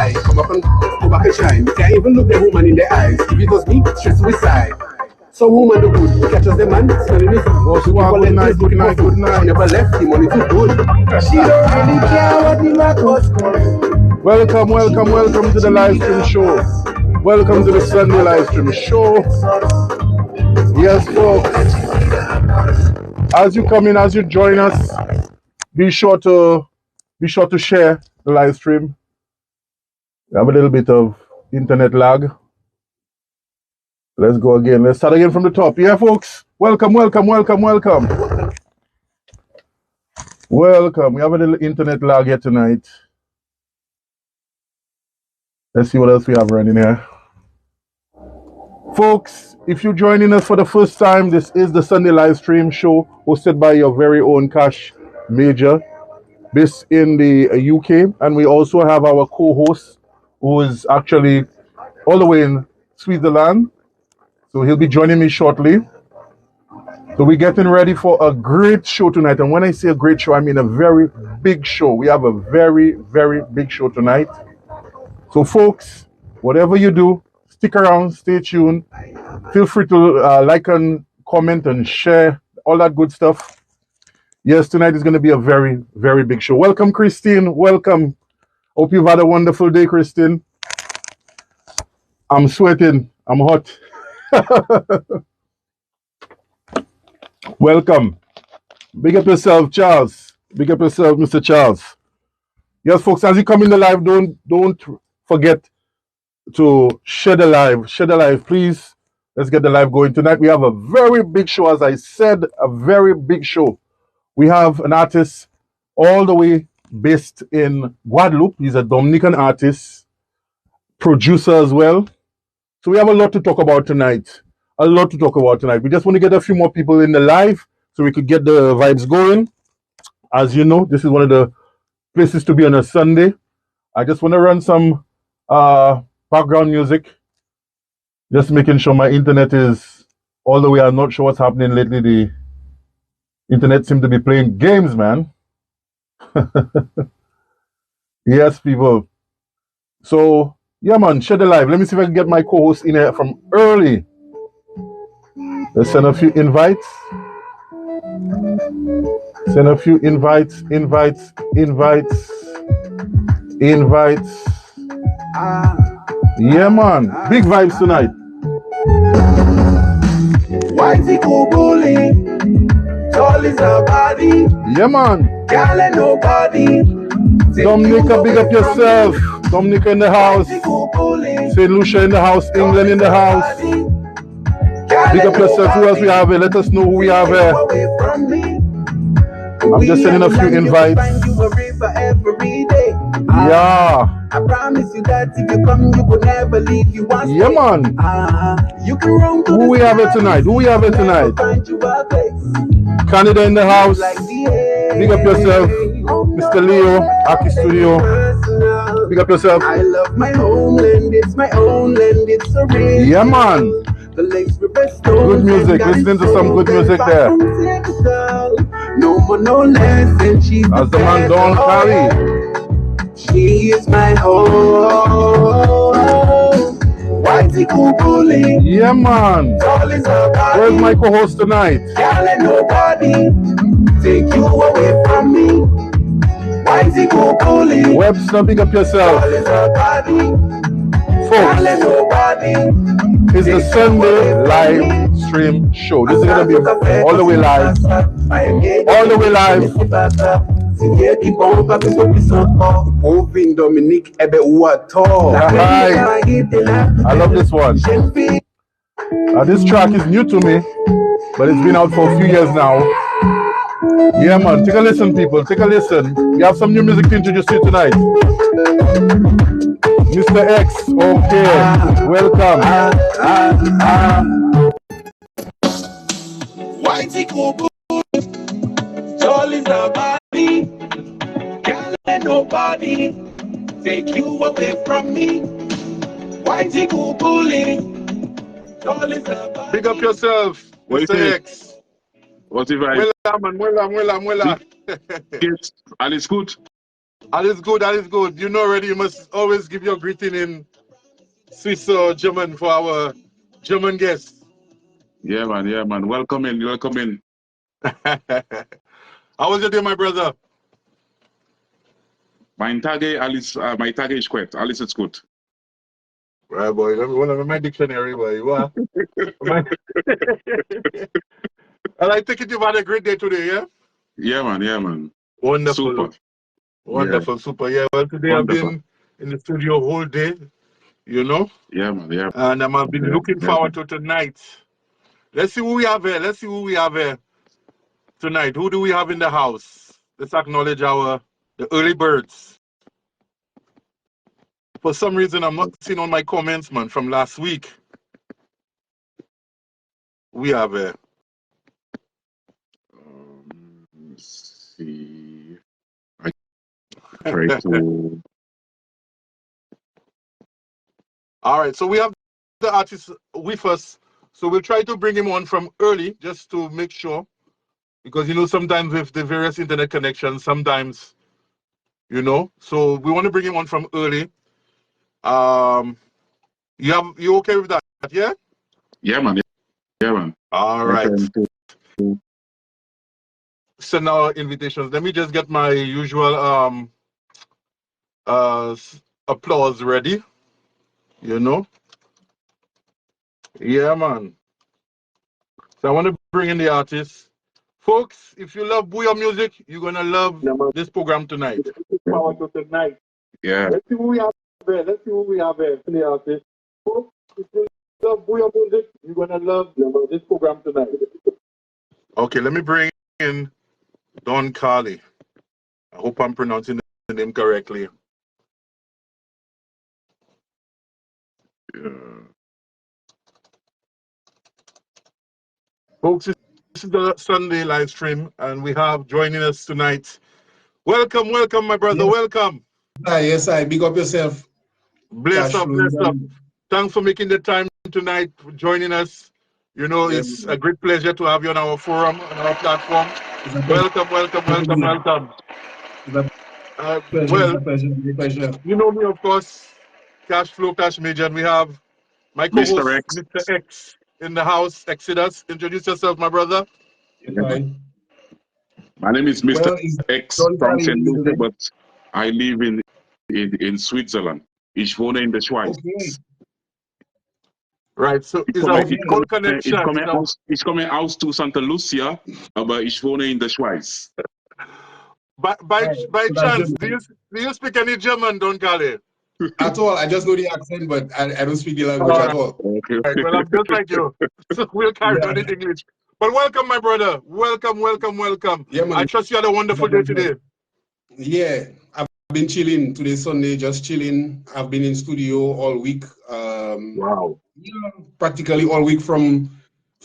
lie. Come back and shine. You can't even look the woman in the eyes. If it was me, straight suicide. Some woman do good, catches the man, smelling his food. Good night, good night, good night. She never left him, money too good. She don't really care what the man was. Welcome to the live stream show. Welcome to the Sunday live stream show. Yes, folks. As you come in, as you join us, be sure to share the live stream. We have a little bit of internet lag. Let's go again. Let's start again from the top. Yeah, folks. Welcome. Welcome. We have a little internet lag here tonight. Let's see what else we have running here. Folks, if you're joining us for the first time, this is the Sunday live stream show hosted by your very own Cash Major, based in the UK. And we also have our co-host, who is actually all the way in Switzerland. So he'll be joining me shortly. So we're getting ready for a great show tonight. And when I say a great show, I mean a very big show. We have a very, very big show tonight. So folks, whatever you do, stick around, stay tuned. Feel free to like and comment and share, all that good stuff. Yes, tonight is going to be a very, very big show. Welcome, Christine. Welcome. Hope you've had a wonderful day, Christine. I'm sweating. I'm hot. Welcome. Big up yourself, Charles. Big up yourself, Mr. Charles. Yes, folks, as you come in the live, don't forget to share the live. Share the live, please. Let's get the live going. Tonight we have a very big show, as I said, a very big show. We have an artist all the way based in Guadeloupe. He's a Dominican artist, producer as well. So we have a lot to talk about tonight. We just want to get a few more people in the live so we could get the vibes going. As you know, this is one of the places to be on a Sunday. I just want to run some background music. Just making sure my internet is all the way. I'm not sure what's happening lately. The internet seems to be playing games, man. Yes, people. So, yeah, man, share the live. Let me see if I can get my co-host in here from early. Let's send a few invites. Invites. Yeah, man. Big vibes tonight. Whitey cool bully, tall is her body. Yeah, man. Girl and nobody. Dominica, big up yourself. Dominica in the house. St. Lucia in the house. England in the house. Big up yourself. Who else we have here? Let us know who we have here. I'm just sending a few invites. Yeah. I promise you that if you come, you will never leave. You want yeah, man. You can run to who we have here tonight? Canada in the house. Big up yourself. Mr. Leo, Aki Studio. Big up yourself. I love my homeland. It's my own land. It's a real. Yeah, man. Good music. Listening to some good music there. No more, no less than she's that's the man, Don Carli. She is my home. Whitey cool bully. Yeah, man. Where's my co-host tonight? Can't let nobody take you away from me. Whitey cool bully. Webster, big up yourself. Folks, it's the Sunday live stream show. This is going to be all the way live. All the way live. I love this one. This track is new to me, but it's been out for a few years now. Yeah, man. Take a listen, people. Take a listen. We have some new music to introduce to you tonight. Mr. X, okay, welcome. Whitey cool, tall is her body. Can't let nobody take you away from me. Whitey cool bully, tall is her body. Big up yourself, Mr. X. What if I? Muela. Geht's? Alles gut? All is good, all is good. You know already, you must always give your greeting in Swiss or German for our German guests. Yeah, man. Yeah, man. Welcome in. Welcome in. How was your day, my brother? Mein Tage ist gut. Alles ist gut. Right, boy. Let me one of my dictionary, boy. You are. And I take it you've had a great day today, yeah? Yeah, man. Yeah, man. Wonderful. Super. Wonderful, super. Yeah, well, today I've Wonderful. been in the studio whole day, you know, Yeah, man. Yeah. and I've been looking Yeah, forward to tonight. Let's see who we have here. Let's see who we have here tonight. Who do we have in the house? Let's acknowledge the early birds. For some reason, I'm not seeing on my comments, man, from last week. We have here. Let's see. I try to. All right, so we have the artist with us. So we'll try to bring him on from early just to make sure. Because, you know, sometimes with the various internet connections, sometimes, you know, so we want to bring him on from early. You okay with that? Yeah? Yeah, man. Yeah, man. All right. Send our invitations. Let me just get my usual applause ready. You know? Yeah, man. So I want to bring in the artists. Folks, if you love Booyah music, you're gonna love this program tonight. Power to tonight. Yeah. Let's see who we have there. Let's see who we have there. The artists. Folks, if you love Booyah music, you're gonna love this program tonight. Okay, let me bring in Don Carli. I hope I'm pronouncing the name correctly. Yeah. Folks, this is the Sunday live stream, and we have joining us tonight. Welcome, welcome, my brother. Yes. Welcome. Yes, I big up yourself. Bless up, bless up. Thanks for making the time tonight, for joining us. You know, it's a great pleasure to have you on our forum, on our platform. Welcome, welcome, welcome, welcome. Pleasure. You know me, of course, Cash Flow, Cash Major, and we have my co-host, Mr. X. Mr. X, in the house. Exodus, introduce yourself, my brother. Yeah. My name is Mr. X from St. Lucia, but I live in Switzerland. Ich wohne in der Schweiz. Okay. Right, so it's a good connection. Ich komme aus zu Santa Lucia, aber ich wohne in der Schweiz. By chance, do you speak any German, Don Carli? At all. I just know the accent, but I don't speak the language at all. Okay. Right, well, I'm just like you. So we'll carry on in English. But welcome, my brother. Welcome, welcome, welcome. Yeah, man. I trust you had a wonderful day today. Yeah, I've been chilling today, Sunday, just chilling. I've been in studio all week. Wow. Yeah, practically all week from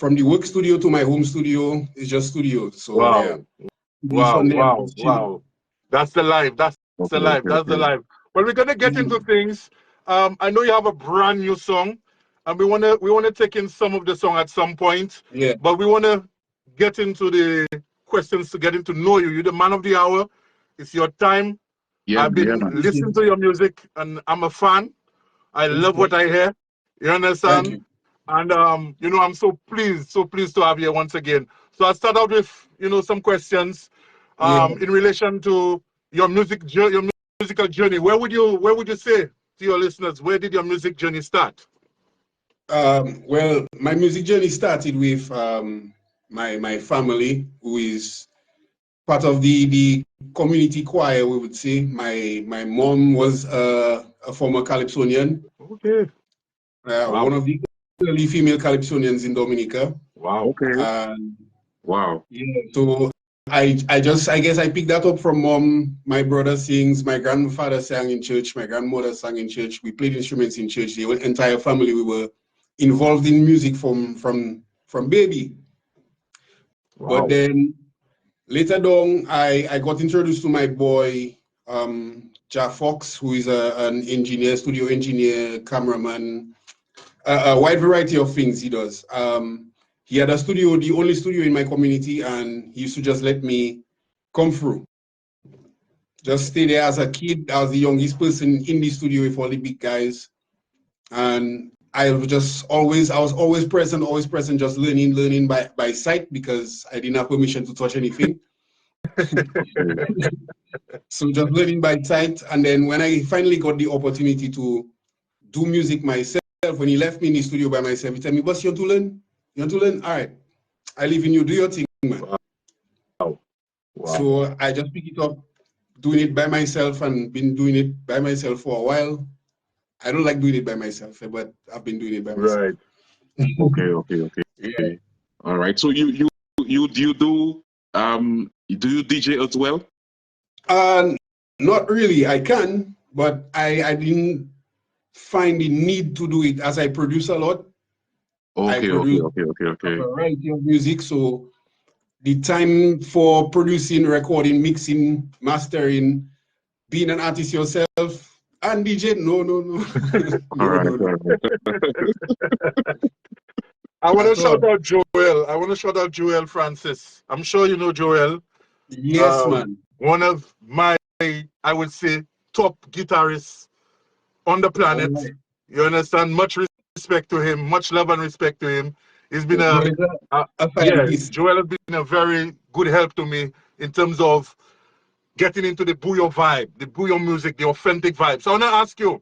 the work studio to my home studio. It's just studio. So wow. yeah. Wow. That's the life. That's the life. That's the life. Well, we're gonna get into things. I know you have a brand new song, and we wanna take in some of the song at some point. Yeah. But we wanna get into the questions to getting to know you. You're the man of the hour. It's your time. Yeah, I've been listening to your music, and I'm a fan. I love what I hear. You understand? Thank you. And you know, I'm so pleased to have you once again. So I'll start out with, you know, some questions in relation to your musical journey. Where would you say to your listeners, where did your music journey start? Well, my music journey started with my family, who is part of the community choir, we would say. My mom was a former Calypsonian. Okay. Wow. One of the early female Calypsonians in Dominica. Wow. Okay. Wow. Yeah. So I guess I picked that up from mom. My brother sings. My grandfather sang in church. My grandmother sang in church. We played instruments in church. The entire family, we were involved in music from baby. Wow. But then later on, I got introduced to my boy Jacques, who is an engineer, studio engineer, cameraman, a wide variety of things he does. He had a studio, the only studio in my community, and he used to just let me come through. Just stay there as a kid. I was the youngest person in the studio with all the big guys. And I was always present, just learning by sight because I didn't have permission to touch anything. So just learning by sight. And then when I finally got the opportunity to do music myself, when he left me in the studio by myself, he told me, "Boss, you want to learn? You want to learn? All right. I live in you. Do your thing, man." Wow. So I just pick it up, doing it by myself, and been doing it by myself for a while. I don't like doing it by myself, but I've been doing it by myself. Right. Okay. Yeah. All right. So you do you DJ as well? Not really. I can, but I didn't find the need to do it as I produce a lot. I produce a variety of music, so the time for producing, recording, mixing, mastering, being an artist yourself, and DJ, no. All right. I want to shout out Joel. I want to shout out Joel Francis. I'm sure you know Joel. Yes, man. One of my, I would say, top guitarists on the planet. Right. You understand? Much respect to him. Much love and respect to him. He's been Joel has been a very good help to me in terms of getting into the Bouyon vibe, the Bouyon music, the authentic vibe. So I want to ask you,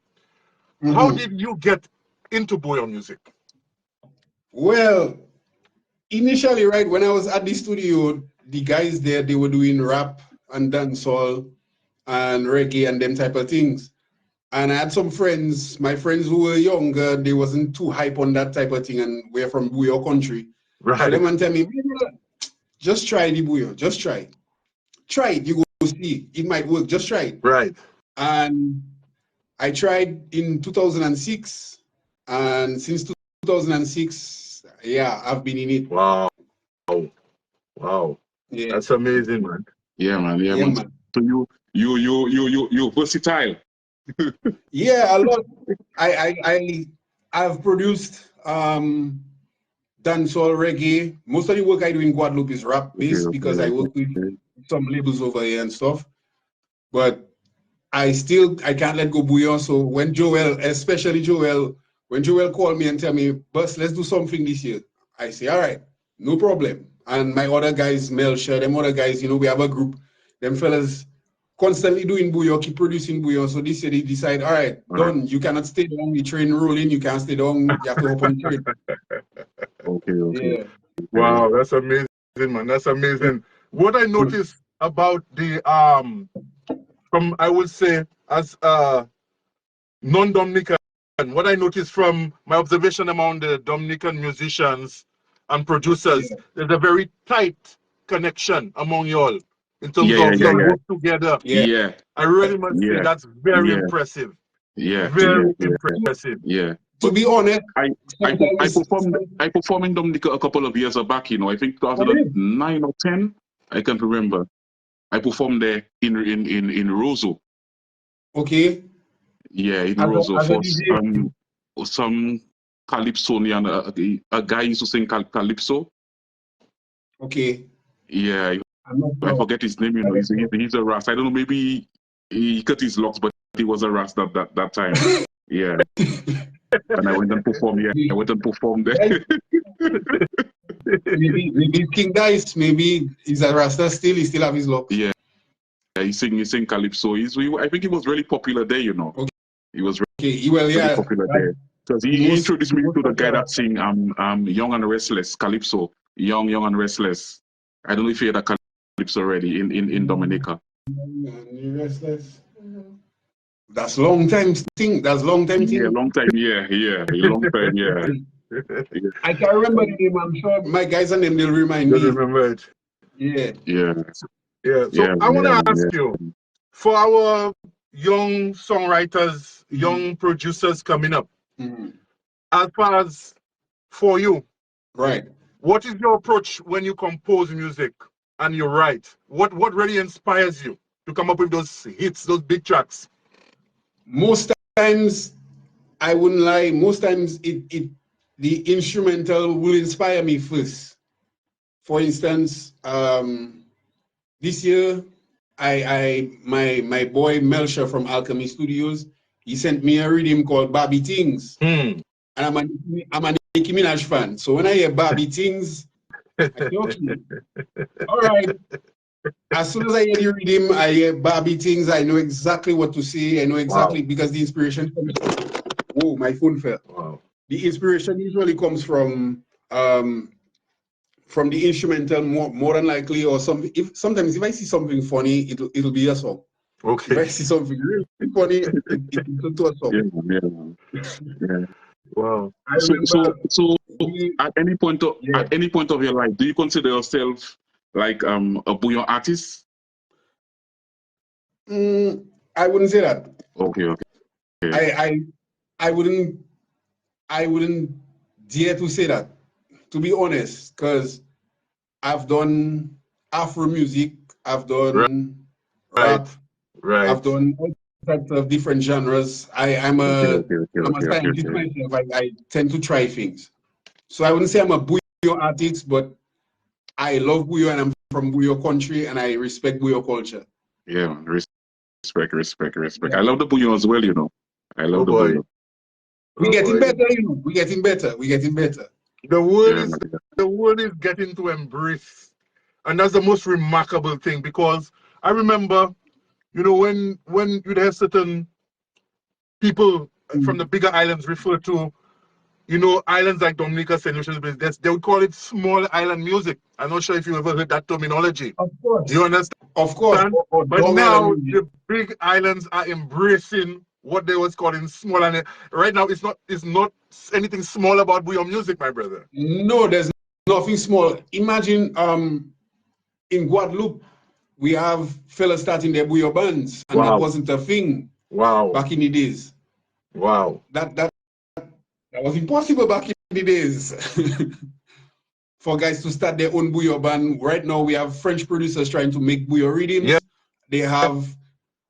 how did you get into Bouyon music? Well, initially, right, when I was at the studio, the guys there, they were doing rap and dancehall and reggae and them type of things. And I had some friends, my friends who were younger, they wasn't too hype on that type of thing, and we're from Bouyon country. Right. So they man tell me, just try the Bouyon, just try it. Try it, you go see, it might work, just try it. Right. And I tried in 2006, and since 2006, yeah, I've been in it. Wow. Yeah. That's amazing, man. Yeah, man. So you versatile. Yeah, a lot. I've produced dancehall, reggae. Most of the work I do in Guadeloupe is rap based because I work with some labels over here and stuff. But I can't let go Bouyon. So when especially Joel, when Joel called me and tell me, "Boss, let's do something this year," I say, "All right, no problem." And my other guys, Melcher, them other guys, we have a group. Them fellas constantly doing Bouyon, keep producing Bouyon. So this year they decide, all right, done. You cannot stay down the train rolling. You can't stay down. You have to hop on the train. Okay. Yeah. Wow, that's amazing, man. That's amazing. What I noticed about the from I would say as non-Dominican, what I noticed from my observation among the Dominican musicians and producers, there's a very tight connection among y'all in terms of y'all work together. Yeah. I really must say that's very impressive. Yeah. Very impressive. Yeah. To be honest, I performed in Dominica a couple of years back, I think 2009 or 10, I can't remember. I performed there in Roseau. Okay. Yeah, in Roseau for some Calypsonian, a guy used to sing Calypso. Okay. Yeah, I forget his name, he's a Ras. I don't know, maybe he cut his locks, but he was a Ras that time. Yeah. And I went and performed. Yeah, I went and performed there. maybe King Dice, maybe he's a Rasta still. He still have his locks. Yeah, he sing Calypso. I think he was really popular there. Okay. He was really popular there because he introduced me to the guy that sing Young and Restless Calypso. Young and Restless. I don't know if you heard that Calypso already in Dominica. Restless. That's long time thing. That's long time thing. Yeah, long time. Yeah, long time. Yeah. I can't remember the name. I'm sure my guys and them they'll remind me. Remember it. Yeah. So I want to ask you, for our young songwriters, young producers coming up, as far as for you, right? What is your approach when you compose music and you write? What really inspires you to come up with those hits, those big tracks? Most times, I wouldn't lie. Most times, the instrumental will inspire me first. For instance, this year my boy Melcher from Alchemy Studios, he sent me a rhythm called Barbie Things. And I'm a Nicki Minaj fan. So when I hear Barbie Things, I say, okay, all right. As soon as I hear the rhythm, I hear Barbie Things, I know exactly what to say. I know exactly because the inspiration comes from, whoa, my phone fell. Wow. The inspiration usually comes from the instrumental more than likely, or something. Sometimes if I see something funny, it'll be a song. Okay. If I see something really funny, it will to a song. Yeah. Wow. I remember. So at any point of your life, do you consider yourself like a bouillon artist? I wouldn't say that. Okay. I wouldn't dare to say that, to be honest, because I've done Afro music, I've done rap, Right. I've done all types of different genres. I'm a scientist myself. I tend to try things. So I wouldn't say I'm a bouillon artist, but I love bouillon and I'm from bouillon country and I respect bouillon culture. Yeah, respect. Yeah. I love the bouillon as well, you know. I love the bouillon. We're getting better, you know. We're getting better. The world is getting to embrace, and that's the most remarkable thing, because I remember, you know, when you'd have certain people from the bigger islands refer to, you know, islands like Dominica, St. Lucia, they would call it small island music. I'm not sure if you ever heard that terminology. Of course. Do you understand? Of course. But now the big islands are embracing what they was calling small, and right now it's not anything small about bouillon music, my brother. No, there's nothing small. Imagine in Guadeloupe, we have fellas starting their bouillon bands, and that wasn't a thing. Wow. Back in the days. Wow. That was impossible back in the days. For guys to start their own bouillon band. Right now we have French producers trying to make bouillon rhythms. Yeah. They have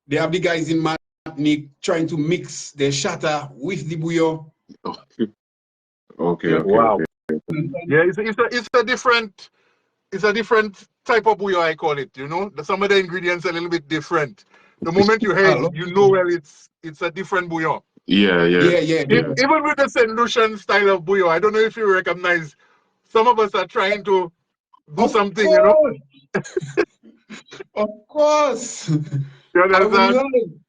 the guys in Martinique trying to mix their shatter with the bouillon. Okay. Wow. Yeah, it's a different type of bouillon, I call it, you know. Some of the ingredients are a little bit different. The moment you hear it, you know, well, it's a different bouillon. Yeah. Even with the St. Lucian style of bouillon, I don't know if you recognize, some of us are trying to do something, you know. Of course. You understand?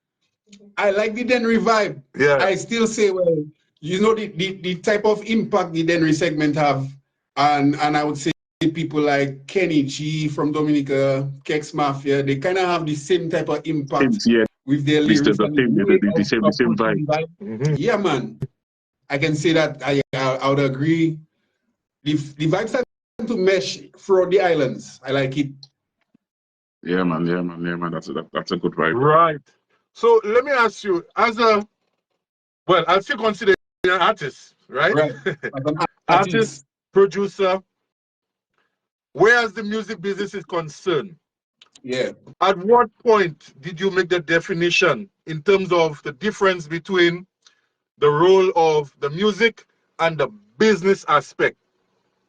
I like the Denry vibe. Yeah. I still say, well, you know, the type of impact the Denry segment have, and I would say people like Kenny G from Dominica, Kex Mafia, they kind of have the same type of impact with their lyrics and the same vibe. Yeah, man. I can say that I would agree. The vibes are to mesh throughout the islands. I like it. Yeah, man. That's a good vibe. Right. So let me ask you, as I still consider you an artist, right? Right. Artist, producer. Whereas the music business is concerned, yeah. At what point did you make the definition in terms of the difference between the role of the music and the business aspect?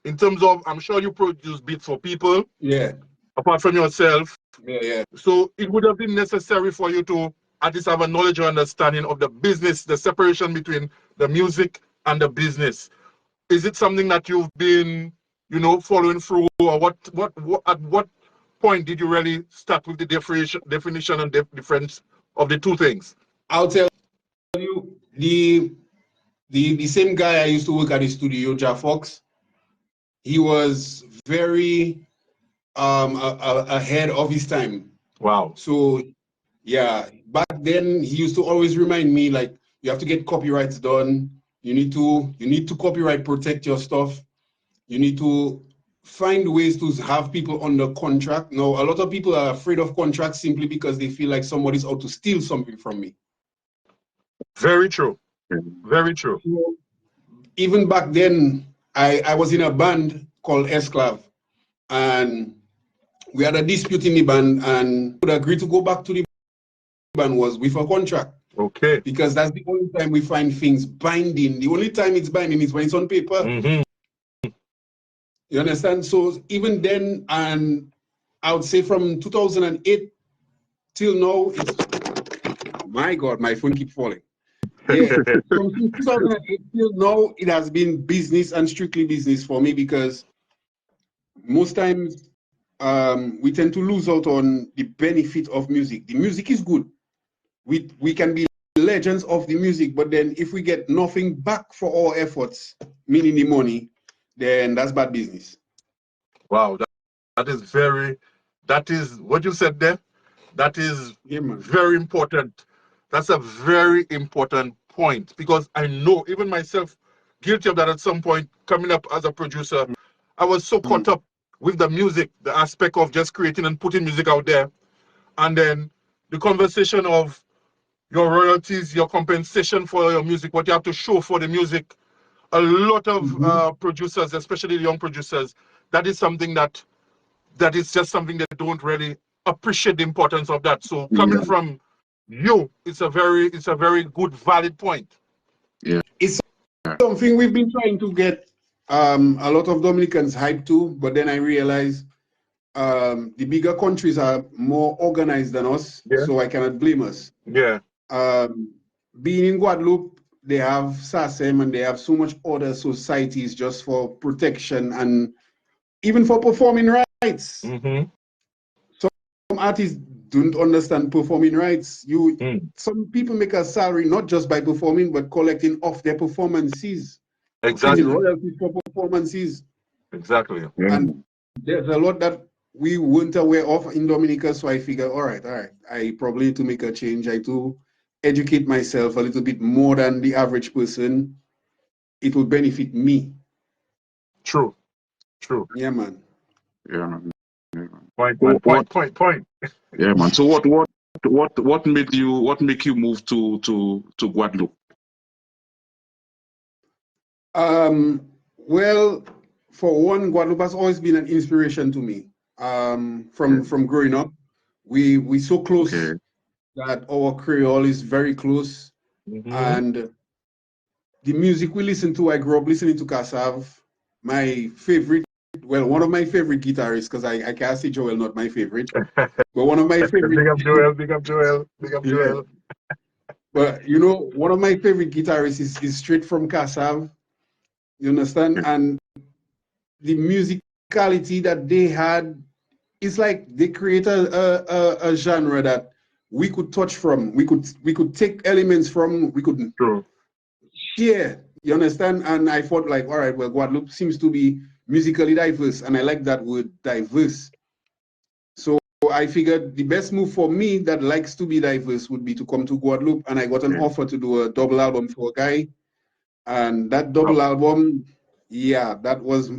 In terms of, I'm sure you produce beats for people. Yeah. Apart from yourself. Yeah. So it would have been necessary for you to at least have a knowledge or understanding of the business, the separation between the music and the business. Is it something that you've been, you know, following through, or at what point did you really start with the definition and difference of the two things? I'll tell you, the same guy I used to work at the studio, Jacques, he was very ahead of his time. Wow. So yeah, back then he used to always remind me, like, you have to get copyrights done. You need to copyright protect your stuff. You need to find ways to have people under contract. Now, a lot of people are afraid of contracts simply because they feel like somebody's out to steal something from me. Very true. Very true. So, even back then, I was in a band called Esclave, and we had a dispute in the band, and would agree to go back to the band was with a contract. Okay. Because that's the only time we find things binding. The only time it's binding is when it's on paper. You understand? So even then, and I would say from 2008 till now, my God, my phone keeps falling. Yeah, from 2008 till now, it has been business and strictly business for me because most times we tend to lose out on the benefit of music. The music is good. We can be legends of the music, but then if we get nothing back for our efforts, meaning the money, then that's bad business. Wow, that is what you said there. That is very important. That's a very important point because I know even myself guilty of that at some point coming up as a producer. I was so caught up with the music, the aspect of just creating and putting music out there. And then the conversation of your royalties, your compensation for your music, what you have to show for the music. A lot of producers, especially the young producers, that is something that is just something they don't really appreciate the importance of that. So coming from you, it's a very good, valid point. Yeah. It's something we've been trying to get a lot of Dominicans hyped to, but then I realized the bigger countries are more organized than us, so I cannot blame us. Yeah. Being in Guadeloupe, they have SACEM and they have so much other societies just for protection and even for performing rights. Some artists don't understand performing rights. Some people make a salary not just by performing, but collecting off their performances. Exactly. Getting royalties for performances. Exactly. And there's a lot that we weren't aware of in Dominica, so I figured, all right, I probably need to make a change. I do educate myself a little bit more than the average person. It will benefit me. True. Yeah, man. Yeah, man. Point. Yeah, man. So what made you move to Guadeloupe? Well, for one, Guadeloupe has always been an inspiration to me. From growing up, we so close that our Creole is very close, and the music we listen to, I grew up listening to Kassav. My favorite, well, one of my favorite guitarists, because I can't say Joel, not my favorite, but one of my favorite. Big up Joel. Yeah. But you know, one of my favorite guitarists is straight from Kassav. You understand? And the musicality that they had, it's like they create a genre that we could touch from. We could take elements from. We could share. You understand? And I thought like, all right, well, Guadeloupe seems to be musically diverse, and I like that word, diverse. So I figured the best move for me that likes to be diverse would be to come to Guadeloupe, and I got an offer to do a double album for a guy, and that double album, that was.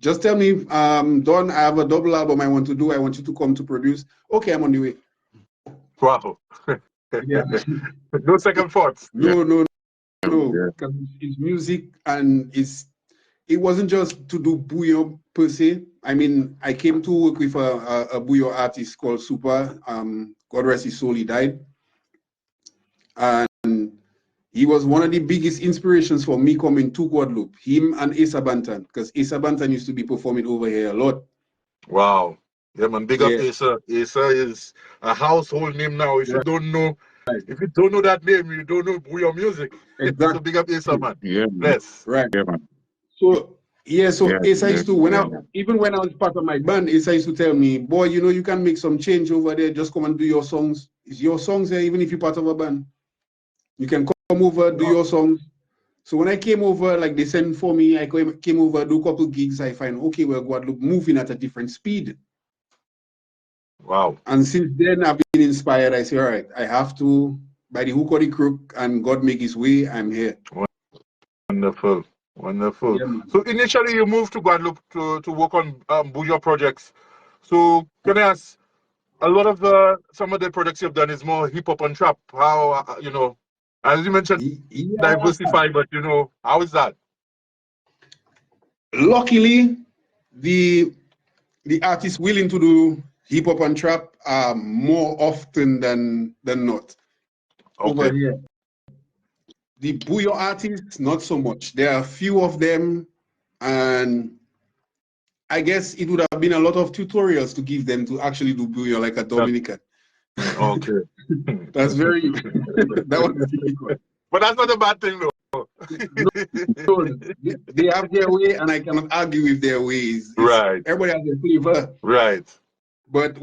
Just tell me, Don, I have a double album I want to do. I want you to come to produce. Okay, I'm on the way. Wow. No second thoughts. No. Because it's music and it wasn't just to do bouillon per se. I mean, I came to work with a bouillon artist called Super. God rest his soul, he died. And he was one of the biggest inspirations for me coming to Guadeloupe. Him and Asa Bantan, because Asa Bantan used to be performing over here a lot. Wow. Yeah, man. Big up Asa. Asa is a household name now. If you don't know that name, you don't know your music. Exactly. So big up Asa, man. Yeah. Bless. Right. Yeah, man. So Asa used to, even when I was part of my band, Asa used to tell me, boy, you know, you can make some change over there. Just come and do your songs. It's your songs there, even if you're part of a band. You can come over, do your songs. So when I came over, like they sent for me, I came over, do a couple gigs. I find, okay, well, Guadeloupe moving at a different speed. Wow. And since then, I've been inspired. I say, all right, I have to, by the hook or the crook, and God make his way, I'm here. Wonderful. Yeah, So initially you moved to Guadeloupe to work on bouillon projects. So can I ask, a lot of some of the projects you've done is more hip hop and trap. How, you know, as you mentioned, diversify, but you know, how is that? Luckily, the artists willing to do hip hop and trap are more often than not. Over here. The bouillon artists, not so much. There are a few of them, and I guess it would have been a lot of tutorials to give them to actually do bouillon like a Dominican. Okay. That's very that was difficult. But that's not a bad thing, though. So they have their way, and I cannot argue with their ways. Right. Everybody has their flavor. Right. But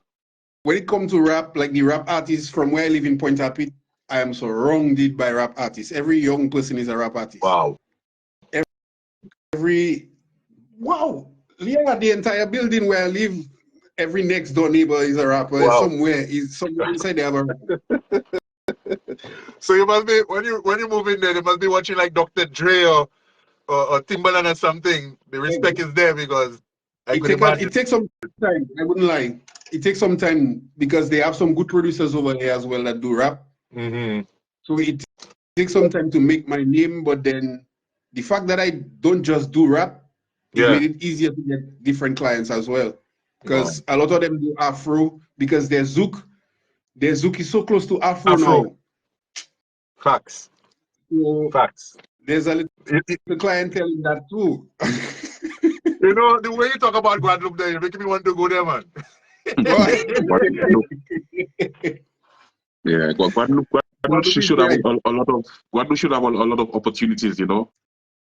when it comes to rap, like the rap artists from where I live in Point Apit, I am surrounded by rap artists. Every young person is a rap artist. Wow. Wow. Yeah, the entire building where I live, every next door neighbor is a rapper. Wow. Somewhere inside they have a rapper. So you must be when you move in there, you must be watching like Dr. Dre or Timbaland or something. The respect is there because It takes some time. I wouldn't lie. It takes some time because they have some good producers over here as well that do rap. Mm-hmm. So it takes some time to make my name, but then the fact that I don't just do rap, it made it easier to get different clients as well. Because a lot of them do Afro because their Zouk is so close to Afro now. Facts. So Facts. There's a little clientele in that too. You know, the way you talk about Guadeloupe there, you're making me want to go there, man. Yeah, Guadeloupe should have a lot of opportunities, you know.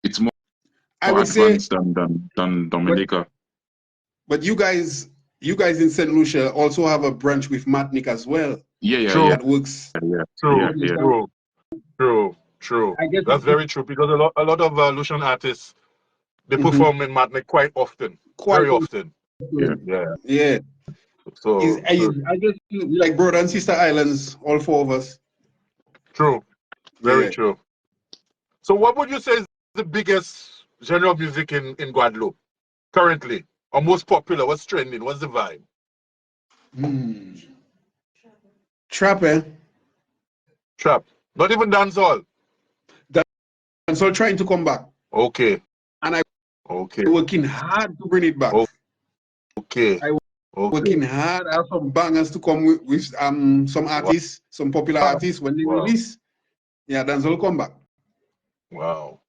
It's more advanced than Dominica. But you guys in St. Lucia also have a branch with Matnik as well. Yeah. That works. True. I guess that's very true because a lot of Lucian artists they perform in Matnik quite often. Very often. Yeah. So I guess like brother and sister islands, all four of us. True. Very true. So what would you say is the biggest genre of music in Guadeloupe currently? Or most popular? What's trending? What's the vibe? Trap, eh? Trap. Not even dancehall. Dancehall trying to come back. Okay. And I'm working hard to bring it back. Okay. Working hard. I have some bangers to come with some artists, some popular artists. When they release, dancehall come back. Wow.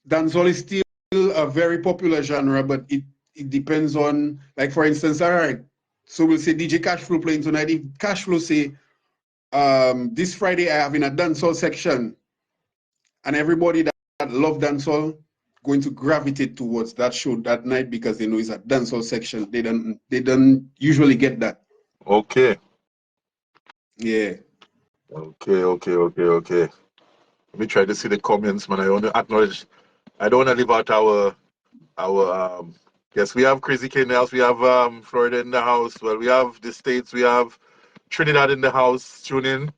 Dancehall is still a very popular genre, but it depends on, like for instance, all right. So we'll say DJ Cashflow playing tonight. If Cashflow say, this Friday I have in a dancehall section, and everybody that love dancehall going to gravitate towards that show that night because they know it's a dancehall section. They don't usually get that. Okay. Yeah. Okay. Let me try to see the comments, man. I want to acknowledge. I don't want to leave out our yes, we have Crazy K in the house. We have Florida in the house. Well, we have the States. We have Trinidad in the house. Tune in.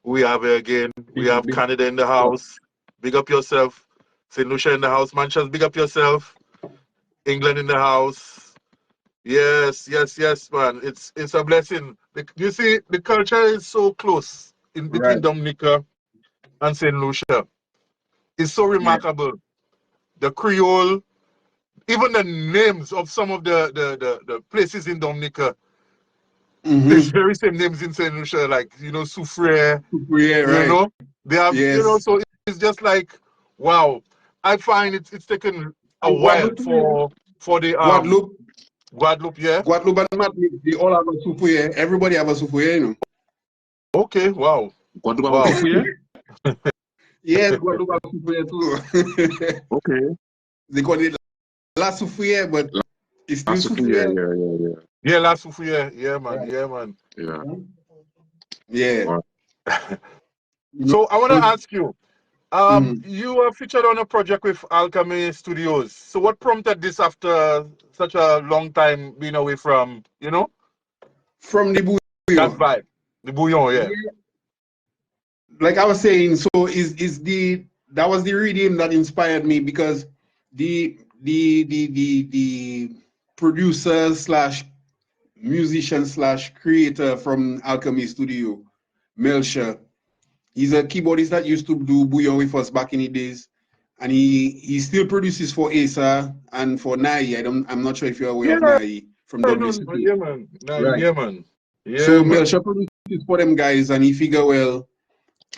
We have it again. We have Canada in the house. Big up yourself. St. Lucia in the house. Manchester, big up yourself. England in the house. Yes, man. It's a blessing. You see, the culture is so close in between Dominica and St. Lucia. It's so remarkable. The Creole, even the names of some of the places in Dominica, there's very same names in St. Lucia, like, Soufriere, you know, they have, so it's just like, wow. I find it's taken a while for the Guadeloupe, yeah. Guadeloupe and Martinique, they all have a Soufriere. Everybody have a Soufriere, you know. Okay, wow. Guadeloupe have a Soufriere? Yes, Guadeloupe have a Soufriere too. Okay. They call it La Soufriere, but it's still Soufriere. Yeah, La Soufriere. Yeah, man. Yeah. So I want to ask you, you are featured on a project with Alchemy Studios. So what prompted this after such a long time being away from, From the bouillon. That vibe. The bouillon, yeah. Like I was saying, so that was the rhythm that inspired me because the producer slash musician slash creator from Alchemy Studio, Melcher. He's a keyboardist that used to do bouillon with us back in the days, and he still produces for Asa and for Nai. I'm not sure if you're aware of Nai from WCP. Yeah, man. Yeah, man. Yeah, so man. Melcher produces for them guys, and he figure, well,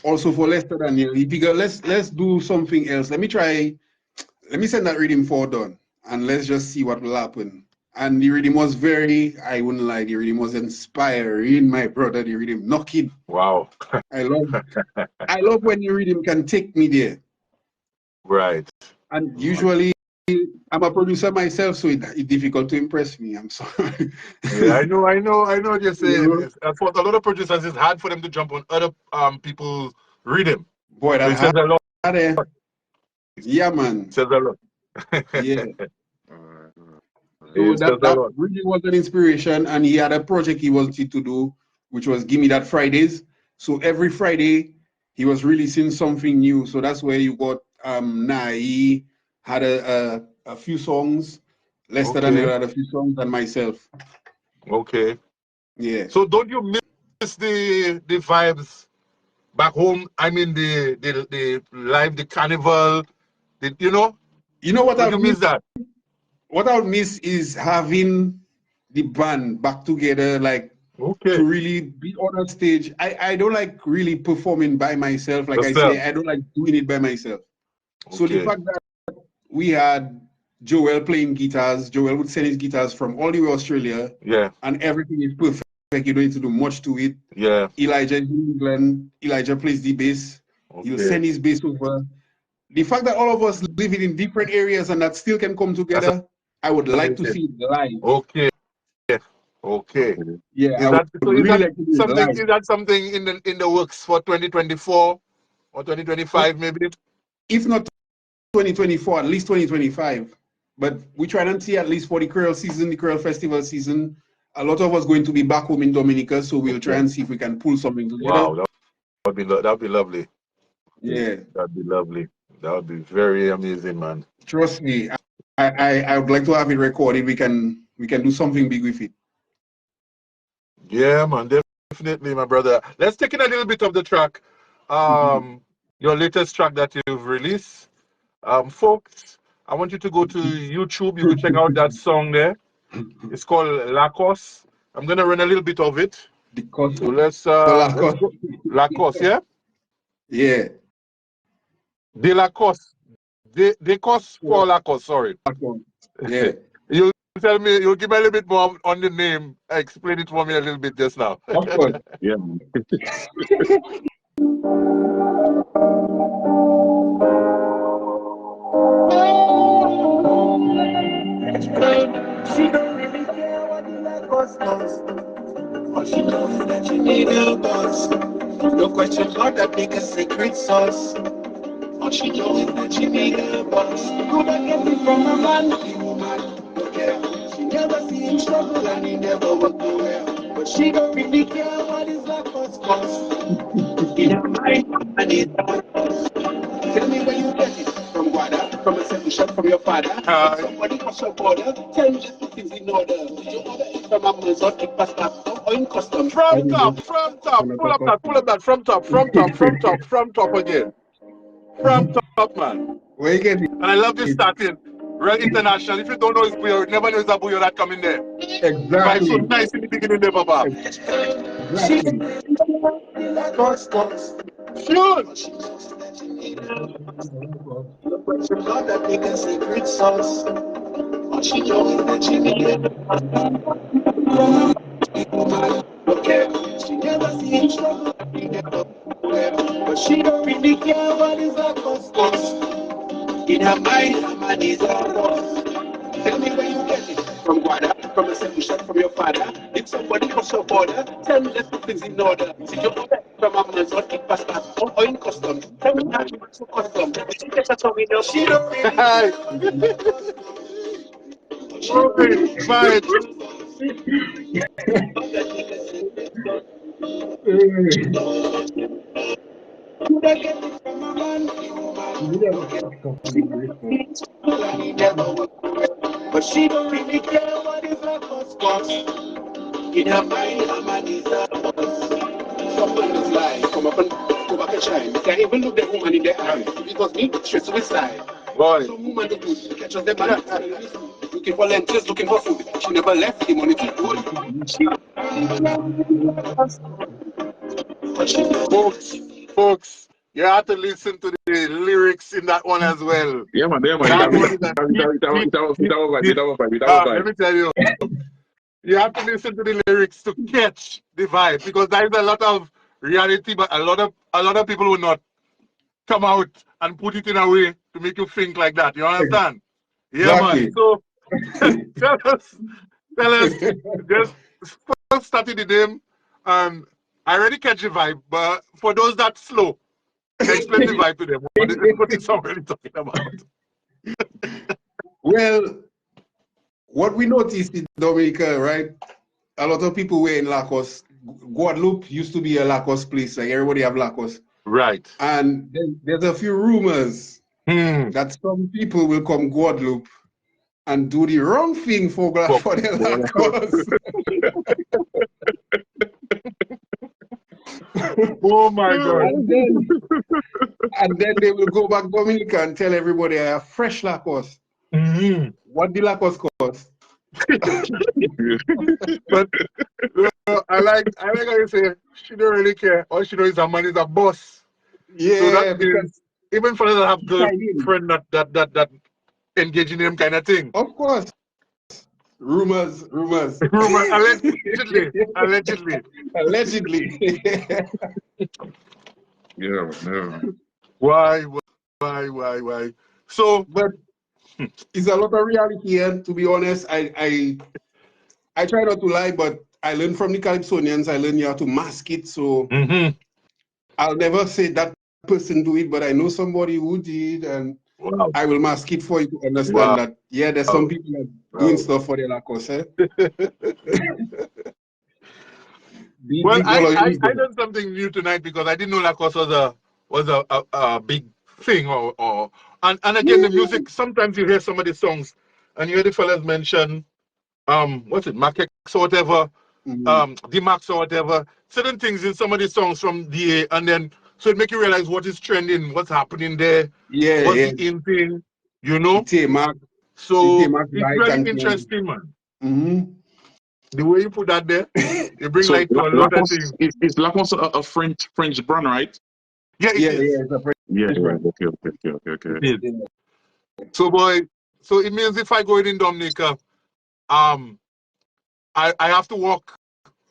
also for Lester Daniel, he figure let's do something else. Let me send that reading for done, and let's just see what will happen. And the rhythm was very, I wouldn't lie, the rhythm was inspiring, my brother. The rhythm knocking. Wow. I love when the rhythm can take me there. Right. And usually I'm a producer myself, so it's difficult to impress me. I'm sorry. Yeah, I know what you're You saying. know? For a lot of producers, it's hard for them to jump on other people's rhythm. Boy, So that it says a lot. hard, eh? Yeah, man. It says a lot. Yeah. So It says a that lot. really was an inspiration, and he had a project he wanted to do, which was Gimme That Fridays. So every Friday he was releasing something new. So that's where you got Nai had a few songs, Lester Daniel Okay. had a few songs, and myself. Okay. Yeah. So don't you miss the vibes back home? I mean the live, the carnival, you know? You know what Don't I you miss? miss that? What I would miss is having the band back together, like Okay. to really be on a stage. I don't like really performing by myself. Like I Yourself. say, I don't like doing it by myself. So the Okay. fact that we had Joel playing guitars, Joel would send his guitars from all the way Australia, Yeah. and everything is perfect. You don't need to do much to it. Yeah. Elijah is in England. Elijah plays the bass. He'll Okay. send his bass over. The fact that all of us living in different areas and that still can come That's together, I would like to amazing. see it live. Okay. Okay. Yeah, I Is would that so? really like to see it live. Is that something in the works for 2024 or 2025 maybe? If not 2024, at least 2025. But we try and see at least for the Creole season, the Creole festival season. A lot of us going to be back home in Dominica, so we'll try and see if we can pull something together. Wow, that'd be lovely. Yeah, That'd be lovely. That would be very amazing, man. trust me. I would like to have it recorded. We can do something big with it. Yeah, man, definitely, my brother. Let's take in a little bit of the track. Your latest track that you've released. Folks, I want you to go to YouTube. You can check out that song there. It's called Lacoste. I'm gonna run a little bit of it. The cost, So the let's Lacoste. go. Lacoste, yeah? Yeah, De Lacoste. De cost for Lacoste, sorry. yeah. You'll tell me, you'll give me a little bit more on the name. Explain it for me a little bit just now. Of course. Yeah. She don't really care what the life costs. All she knows is that she need a boss. No question about that biggest secret sauce. All she knows is that she need a boss. Could I get it from a man? The woman don't care. She never see him struggle and he never walk nowhere. But she don't really care what his life costs. In her mind, I need a boss. Tell me where you get it. From Guada, from a second shot from your father. Somebody cross your border. Tell me just put things in order. Did you order it from Amazon, it pasta, or in custom? From top. Pull up that. From top again. From top, man. Where you get it? And I love this starting. Real international. If you don't know it's Buyo, never know it's a Buyo that come in there. The vibe so Exactly. nice in the beginning there, Baba. Exactly. Sure. Lord, that nigga secret sauce. All she knows is that she need it. Okay, she never see him struggle. He never but she don't really care what his life costs. In her mind, her man is a boss. Tell me where you get it. From Guada, from a second shot from your father. If somebody cross your border, tell me let's put things in order. Did you order it from Amazon, it pasta, or in custom? Tell me how much to custom. She gets a tummy now. She don't really care what his life costs. Vibes. Could I get it from a man? But she don't really care what his life costs. In her mind, her man is a boss. Some man is lying, come up and go back and shine. Can't even look the woman in the eye. Because me, straight suicide. Boy. Some woman do good, catch us the man. Looking for lentils, looking for food. She never left the money to good. She Folks, You have to listen to the lyrics in that one as well. Yeah, man. That one is a let me tell you, you have to listen to the lyrics to catch the vibe because there is a lot of reality, but a lot of people will not come out and put it in a way to make you think like that. You understand? Yeah, Exactly. man. So tell us, just first started the name. I already catch the vibe, but for those that slow, explain the vibe to them. What the song really talking about? Well, what we noticed in Dominica, right? A lot of people were in Lacoste. Guadeloupe used to be a Lacoste place, like everybody have Lacoste. Right. And there's a few rumors that some people will come Guadeloupe and do the wrong thing for their Lacoste. Oh my God. And then they will go back Dominica and tell everybody I have fresh Lacoste. What the Lacoste cost? But I like how you say she don't really care. All she knows is her man is a boss. Yeah, so that because means even for that have girlfriend that engage in them kind of thing. Of course. Rumors. Rumor allegedly. Allegedly. Yeah. Why? So, but it's a lot of reality here, to be honest. I try not to lie, but I learned from the Calypsonians. I learned you have to mask it. So I'll never say that person do it, but I know somebody who did, and I will mask it for you to understand that, yeah, there's some people that doing stuff for their Lacoste. Eh? Well, I learned something new tonight because I didn't know Lacoste was a big thing and again the music. Sometimes you hear some of the songs and you hear the fellas mention what's it, Makex or whatever, D-Max or whatever, certain things in some of the songs from DA, and then so it make you realize what is trending, what's happening there, what's the in thing, you know. So it's very interesting, man. The way you put that there, you bring light to a lot of things. Is Lacoste a French brand, right? Yeah, it is. It's a French brand. Okay. So boy, so it means if I go in Dominica, I have to walk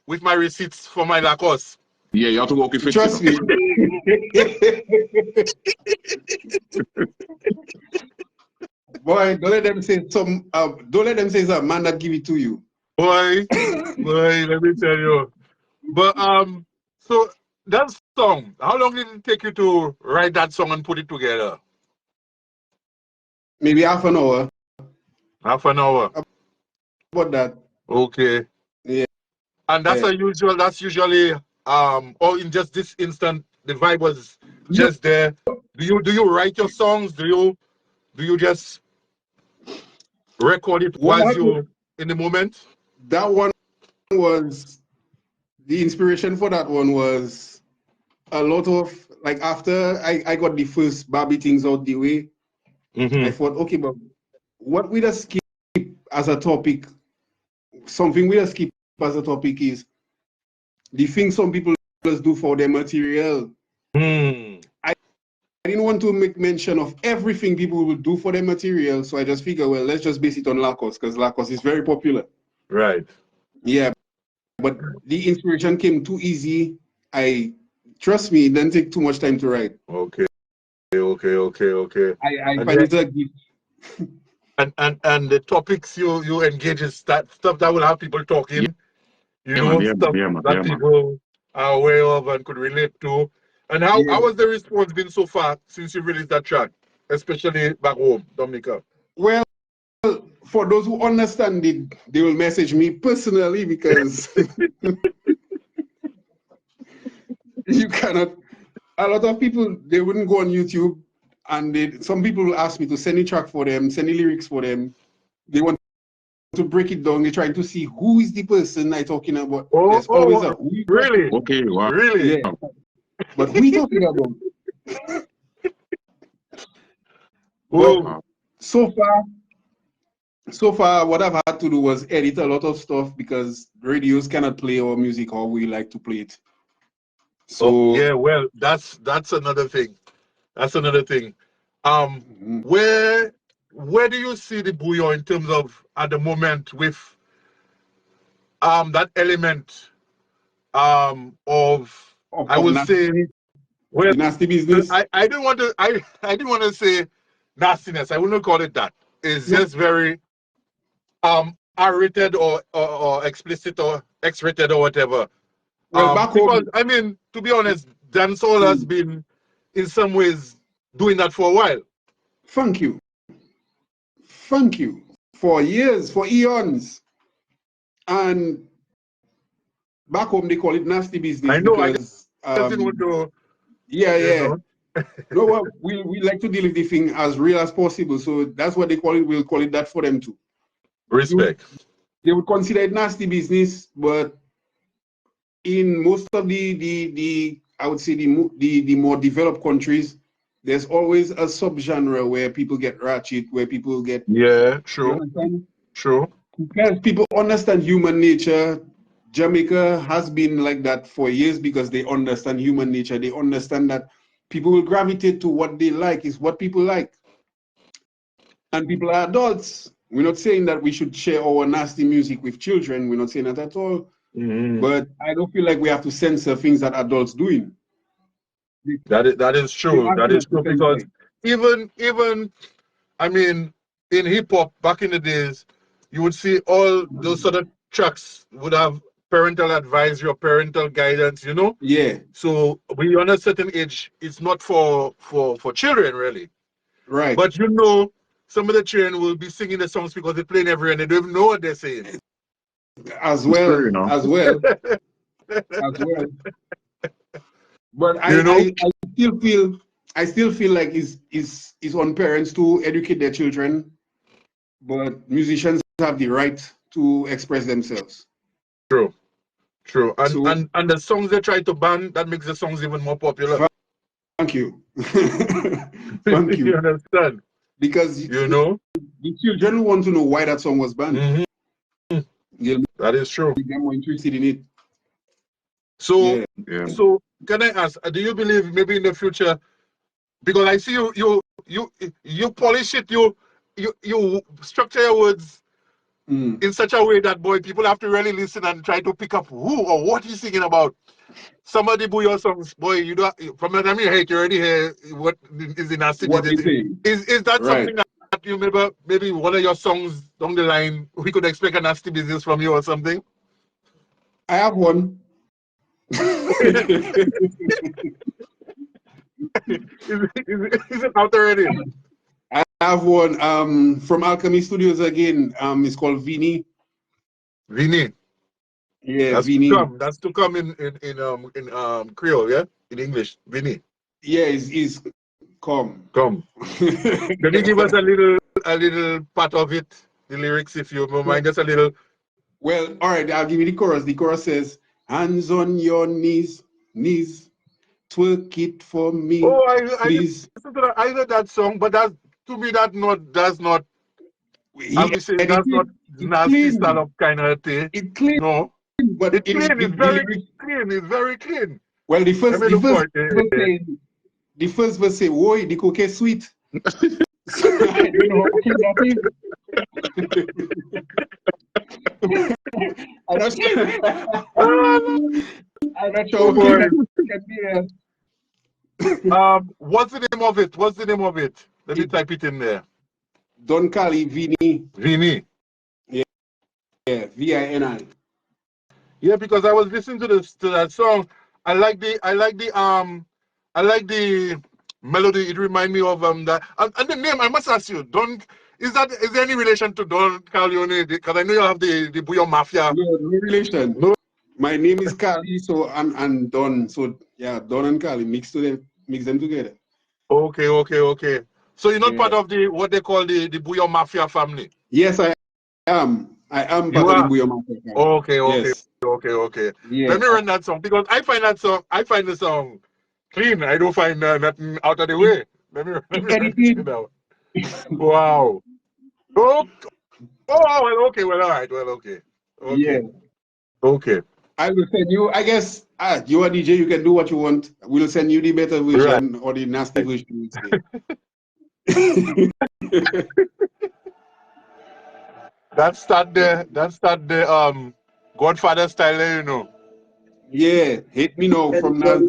with my receipts for my Lacoste. Yeah, you have to walk with it. Trust me. Boy, don't let them say it's a man that give it to you. Boy, let me tell you. But so that song, how long did it take you to write that song and put it together? Maybe half an hour. Half an hour. About that. Okay. Yeah. And that's usually or in just this instant the vibe was just there. Do you write your songs? Do you just record it while you in the moment? That one was the inspiration for that one was a lot of like after I got the first Barbie things out the way, I thought, okay, but what we just skip as a topic, something we just skip as a topic is the thing some people just do for their material. I didn't want to make mention of everything people will do for their material, so I just figured, well, let's just base it on Lacoste because Lacoste is very popular. Right. Yeah, but the inspiration came too easy. Trust me, it didn't take too much time to write. Okay. I find it a gift. And the topics you engage is that stuff that will have people talking. That people are aware of and could relate to. And how has the response been so far since you released that track, especially back home, Dominica? Well, for those who understand it, they will message me personally because you cannot. A lot of people, they wouldn't go on YouTube, and some people will ask me to send a track for them, send the lyrics for them. They want to break it down. They're trying to see who is the person I'm talking about. There's always a really? Okay, wow. Really? Yeah. But who are you talking about? But so far, what I've had to do was edit a lot of stuff because radios cannot play our music how we like to play it. So yeah, well, that's another thing. That's another thing. Where do you see the Bouyon in terms of at the moment with that element of I will say, well, the nasty business. I didn't want to say nastiness. I wouldn't call it that. It's just very R-rated or explicit or X-rated or whatever. Well, back because home, I mean, to be honest, dancehall has been in some ways doing that for a while. Thank you. For years, for eons. And back home they call it nasty business. I know, because I just didn't want to, yeah. No, well, we like to deal with the thing as real as possible. So that's what they call it. We'll call it that for them too. Respect. They would consider it nasty business, but in most of the I would say the more developed countries, there's always a subgenre where people get ratchet, where people get true. Because people understand human nature. Jamaica has been like that for years because they understand human nature. They understand that people will gravitate to what they like, is what people like. And people are adults. We're not saying that we should share our nasty music with children. We're not saying that at all. But I don't feel like we have to censor things that adults doing. That is true. That is true because even I mean, in hip hop back in the days, you would see all those sort of tracks would have parental advisory or parental guidance, you know? Yeah. So when you're on a certain age, it's not for children really. Right. But you know, some of the children will be singing the songs because they're playing everywhere and they don't even know what they're saying. As well. But I still feel like it's on parents to educate their children, but musicians have the right to express themselves. True. And the songs they try to ban, that makes the songs even more popular. Thank you. Thank you. You understand? Because you know the children want to know why that song was banned. That is true. They're more interested in it. So can I ask, do you believe maybe in the future, because I see you polish it, you structure your words in such a way that people have to really listen and try to pick up who or what he's singing about. Somebody boo your songs, you don't, from the time you hear it, you already hear what is in our city. Is that something that you maybe one of your songs down the line we could expect a nasty business from you or something? I have one. Is it out already? I have one from Alchemy Studios again. It's called Vini. Yeah, that's Vini. That's to come in Creole, yeah? In English, Vini. Yeah, is come. Can you give us a little part of it, the lyrics, if you don't mind, just a little? Well, all right, I'll give you the chorus. The chorus says, hands on your knees, twerk it for me, please. I heard that song, but that to me does not. Obviously, that's not nasty style of kind of thing. It's clean. No, but it's clean. It's very clean. It's very clean. Well, the first verse say, "Woi, the cookie sweet." So, I don't know what that is. I'm not sure. What's the name of it? Let me type it in there. Don Carli, Vini. Yeah, VINI. Yeah, because I was listening to that song. I like the melody. It reminds me of that and the name. I must ask you, is there any relation to Don Carllian? Because I know you have the Bouyon Mafia. No relation. No. My name is Carli, so and Don. So yeah, Don and Carli mix them together. Okay. So you're not part of what they call the Bouyon Mafia family? Yes, I am. I am part of the Bouyon Mafia family. Okay. Yes. Okay. Yeah. Let me run that song because I find the song clean. I don't find nothing out of the way. Let me run it out. Wow. Oh, well, okay. Well, all right. Well, okay. Yeah. Okay. I will send you. I guess you are DJ. You can do what you want. We'll send you the better version or the nasty version. You say. That's the Godfather style there, you know. Yeah, hit me now from now.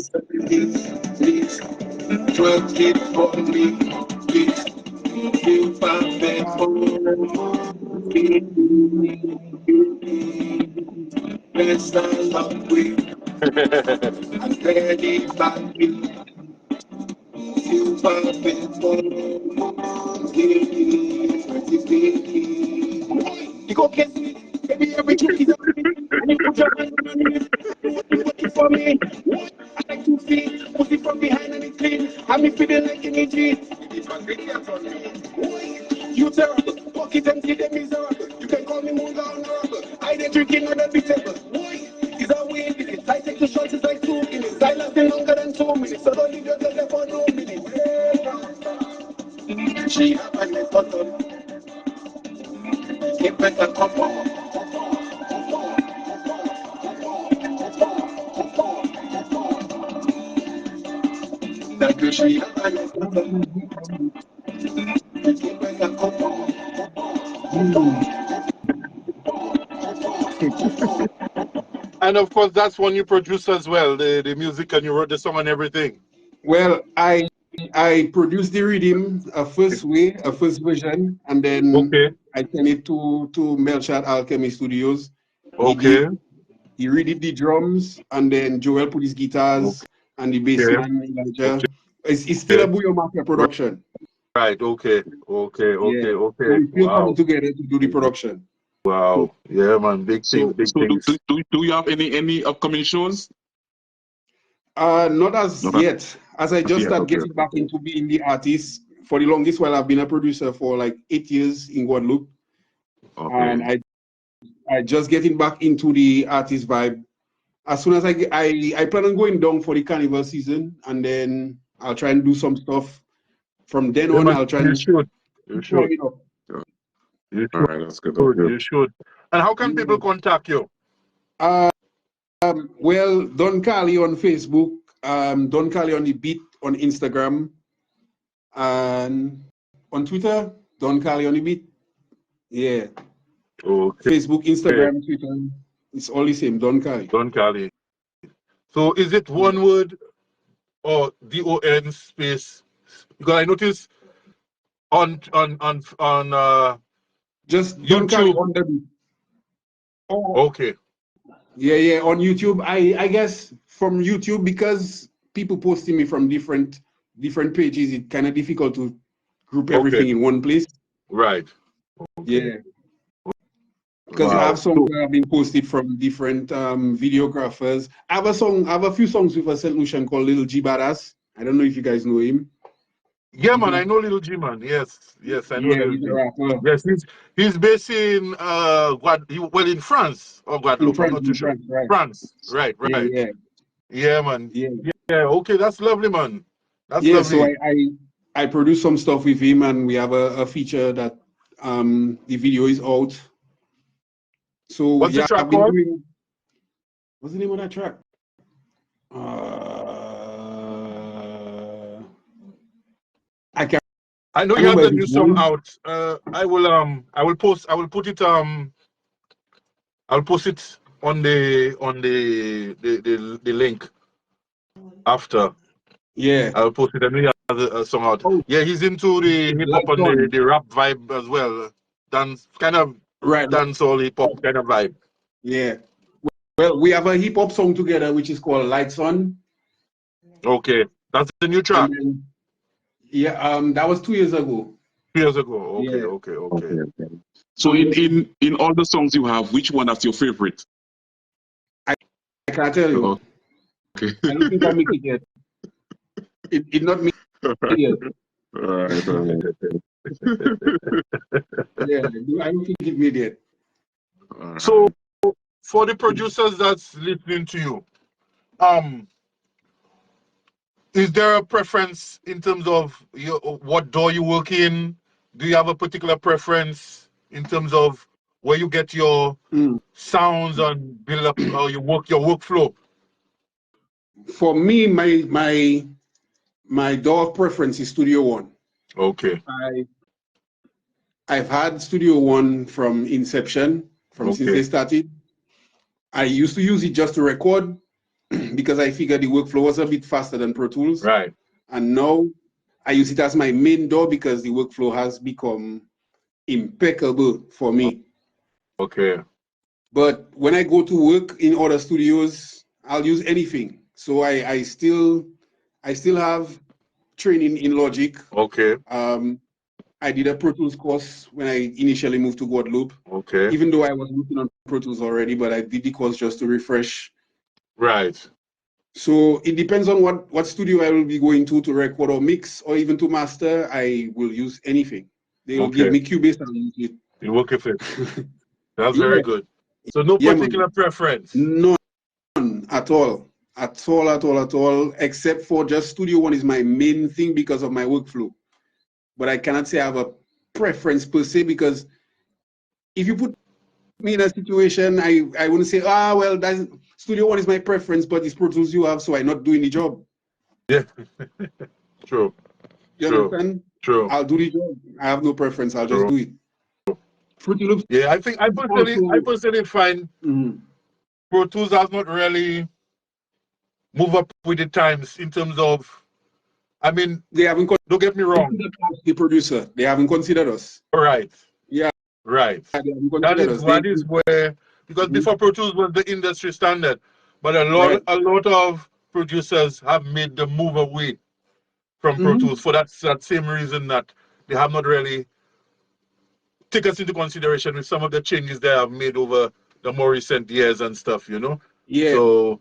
12 kid for me, please. You find me best I love we. I'm ready by me. You find me you go kiss me, baby, every trick is on me. And you put your hand on me, working for me. I like to see, pussy from behind and it's clean. Have me feeling like an EG. You terrible, pocket empty, them miserable. You can call me Munga Honorable. I didn't drinking on the bitter. Boy, is a way in it. I take the shots, it's like 2 minutes. I lasting longer than 2 minutes. So don't leave your girl there for no minute. She have a net button. Get better, come on. That girl, she have a net button. Get better, come on. And of course, that's one you produce as well, the music, and you wrote the song and everything. Well, I produced the rhythm a first version, and then I sent it to Melchard Alchemy Studios. Okay. He redid the drums, and then Joel put his guitars and the bass man Elijah. It's still a Bouillon Mafia production. Right. Okay. So we still coming together to do the production. Wow. Yeah, man. Big things. Do you have any upcoming shows? Not as yet. As I just started getting back into being the artist. For the longest while, I've been a producer for like 8 years in Guadeloupe. And I just getting back into the artist vibe. As soon as I plan on going down for the carnival season, and then I'll try and do some stuff. From then on, I'll try and You should. All right, that's good. You should. And how can people contact you? Well, Don Carli on Facebook, Don Carli on the Beat on Instagram, and on Twitter, Don Carli on the Beat. Yeah. Okay. Facebook, Instagram, Twitter, it's all the same, Don Carli. Don Carli. So is it one word or DON space? Because I noticed on just YouTube. Don Carli on the Beat. Oh. Okay. Yeah. On YouTube, I guess from YouTube, because people posting me from different pages, it's kind of difficult to group everything in one place. Right. Yeah. Because I have songs that have been posted from different videographers. I have a few songs with a St. Lucian called Little G Badass. I don't know if you guys know him. Yeah, man, I know Little G, man. Yes, I know Little G. Yes, he's based in in France or Guadeloupe. I'm not too sure. France, right. Yeah, man. Yeah. Okay, that's lovely, man. That's lovely. So I produced some stuff with him, and we have a feature that the video is out. So what's the track called? What's the name of that track? I know you have the new song out. I will post it on the link after. Yeah. I'll post it. I know you have the song out. Yeah, he's into the hip hop and the rap vibe as well. Dance kind of dancehall hip hop kind of vibe. Yeah. Well, we have a hip hop song together which is called Lights On. Okay. That's the new track. That was 2 years ago. 2 years ago. Okay, yeah. Okay. So in all the songs you have, which one is your favorite? I can't tell you. Okay. I don't think I make it yet. It not me yet. All right. Yeah, I don't think it made it. So for the producers that's listening to you, is there a preference in terms of what door you work in? Do you have a particular preference in terms of where you get your sounds and build up your workflow? For me, my DAW preference is Studio One. Okay. I've had Studio One from inception, since they started. I used to use it just to record because I figured the workflow was a bit faster than Pro Tools. Right. And now I use it as my main DAW because the workflow has become impeccable for me. Okay. But when I go to work in other studios, I'll use anything. So I still have training in Logic. Okay. I did a Pro Tools course when I initially moved to Guadeloupe. Okay. Even though I was working on Pro Tools already, but I did the course just to refresh. Right. So it depends on what studio I will be going to record or mix or even to master. I will use anything. They will give me Cubase and I'll use it. You work with it. That's very good. So no particular preference? None at all. At all. Except for just Studio One is my main thing because of my workflow. But I cannot say I have a preference per se, because if you put me in a situation, I wouldn't say, well, that's Studio One is my preference, but it's Pro Tools you have, so I'm not doing the job. Yeah. True. You understand? True. I'll do the job. I have no preference. I'll just do it. Fruity Loops. Yeah, I think I personally find Pro Tools has not really moved up with the times in terms of, I mean, they haven't. Don't get me wrong. The producer, they haven't considered us. Right. Yeah. Right. That is where, because before Pro Tools was the industry standard, but a lot of producers have made the move away from Pro Tools for that same reason, that they have not really taken us into consideration with some of the changes they have made over the more recent years and stuff, you know? Yeah. So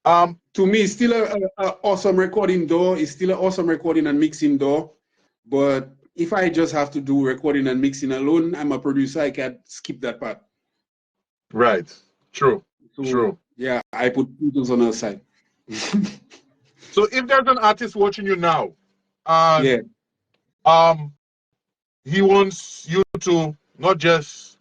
to me, it's still an awesome recording DAW. It's still an awesome recording and mixing DAW. But if I just have to do recording and mixing alone, I'm a producer. I can't skip that part. Right. True. So, true. Yeah, I put Pro on our side. So if there's an artist watching you now, he wants you to not just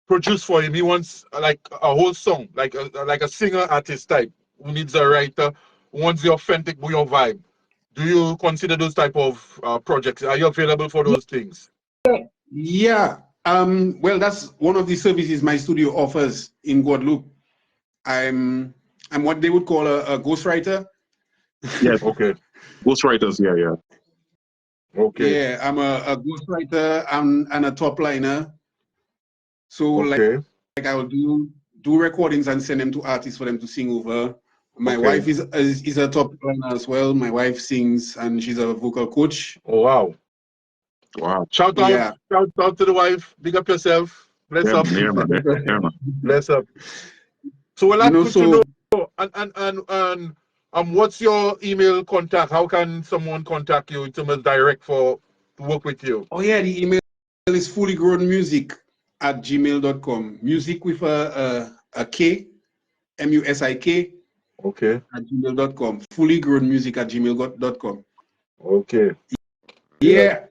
produce for him. He wants like a whole song, like a singer artist type who needs a writer, who wants the authentic Bouyon vibe. Do you consider those type of projects? Are you available for those things? Yeah. Well, that's one of the services my studio offers in Guadeloupe. I'm what they would call a ghostwriter. Yes. Okay. Ghostwriters. Yeah. Okay. Yeah, I'm a ghostwriter and a top liner. So like I will do recordings and send them to artists for them to sing over. My wife is a top liner as well. My wife sings and she's a vocal coach. Oh wow. Wow. Shout out to the wife. Big up yourself. Bless up. Yeah, man. Bless up. So well, that's good to know. And what's your email contact? How can someone contact you in terms of direct to work with you? Oh yeah, the email is fullygrownmusic@gmail.com. Music with a K, MUSIK. Okay. @gmail.com. Fullygrownmusic@gmail.com. Okay. Yeah.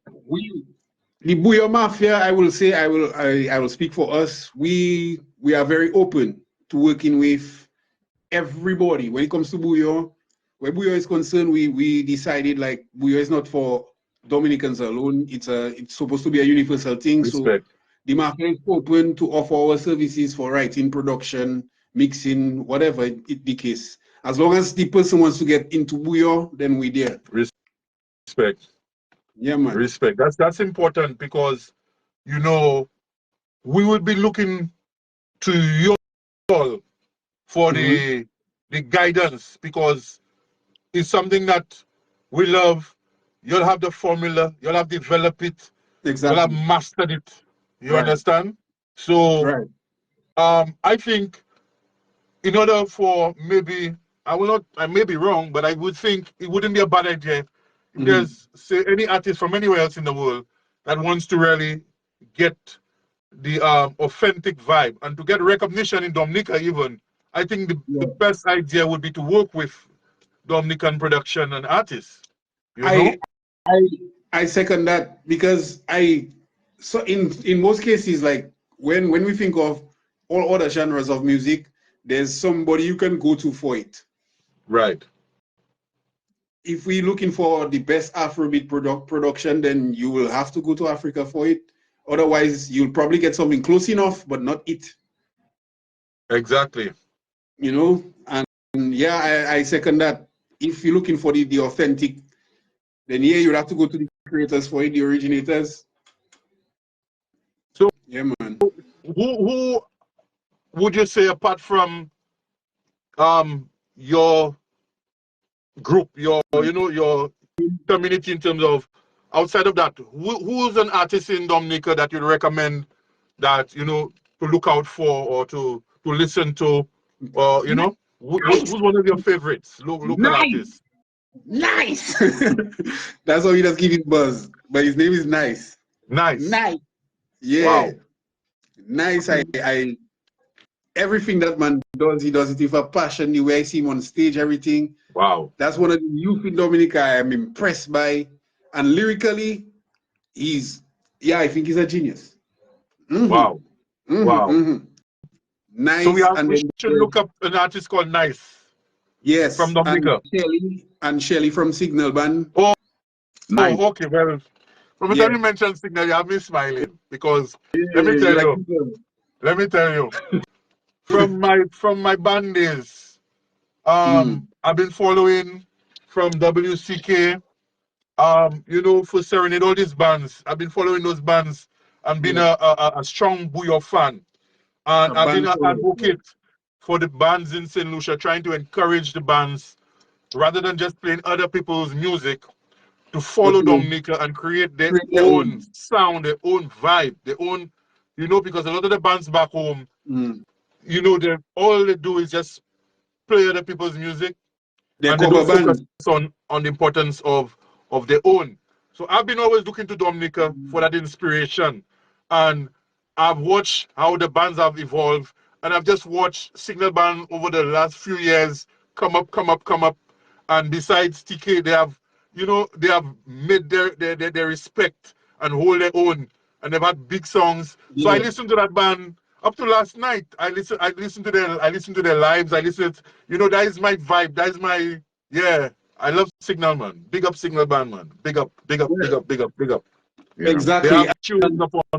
The Bouyon Mafia, I will say, I will speak for us. We are very open to working with everybody. When it comes to Bouyon, where Bouyon is concerned, we decided like Bouyon is not for Dominicans alone. It's supposed to be a universal thing. Respect. So the Mafia is open to offer our services for writing, production, mixing, whatever the case. As long as the person wants to get into Bouyon, then we're there. Respect. Yeah, man. Respect. That's important, because you know we would be looking to you all for the guidance, because it's something that we love. You'll have the formula, you'll have developed it, you'll have mastered it. You understand? So I think in order for I may be wrong, but I would think it wouldn't be a bad idea if there's, say, any artist from anywhere else in the world that wants to really get the authentic vibe and to get recognition in Dominica even. I think the best idea would be to work with Dominican production and artists. You know? I second that, because So in most cases, like when we think of all other genres of music, there's somebody you can go to for it. Right. If we're looking for the best Afrobeat production, then you will have to go to Africa for it. Otherwise, you'll probably get something close enough, but not it. Exactly. You know, and yeah, I second that. If you're looking for the authentic, then yeah, you'll have to go to the creators for it, the originators. So yeah, man. Who would you say, apart from your group, your community, in terms of outside of that, who's an artist in Dominica that you'd recommend that to look out for or to listen to, or who's one of your favorites local artists? Nice. That's why he does give him buzz, but his name is Nice. Nice. Yeah. Wow. Nice. I everything that man does, he does it with a passion. The way I see him on stage, everything. Wow. That's one of the youth in Dominica I am impressed by. And lyrically, I think he's a genius. Wow. Wow. Nice. So we should look up an artist called Nice. Yes. From Dominica. And Shelly from Signal Band. Oh, Nice. Oh, okay. Well, from the time you mentioned Signal, you have me smiling because let me tell you, from my band days, I've been following from WCK, for Serenade, all these bands. I've been following those bands and been a strong Bouillon fan. And I've been an advocate for the bands in St. Lucia, trying to encourage the bands, rather than just playing other people's music, to follow Dominica and create their own sound, their own vibe, their own, because a lot of the bands back home, all they do is just play other people's music, and they don't focus on the importance of their own. So I've been always looking to Dominica for that inspiration, and I've watched how the bands have evolved, and I've just watched Signal Band over the last few years come up, and besides TK, they have made their respect and hold their own, and they've had big songs. So I listened to that band up to last night. I listened to their lives. I listened, that is my vibe. That is my, I love Signal, man. Big up Signal Band, man. Big up. Yeah. Exactly. They have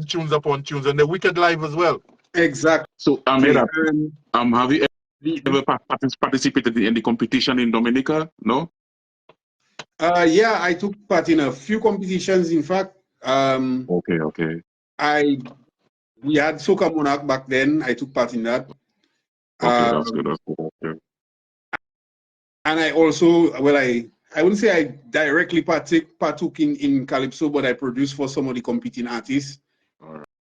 tunes upon tunes, and they're wicked live as well. Exactly. So have you ever participated in the competition in Dominica? No? Yeah, I took part in a few competitions. In fact, okay. We had Soca Monarch back then. I took part in that. Okay, that's good. Okay. And I also, I wouldn't say I directly partook in Calypso, but I produced for some of the competing artists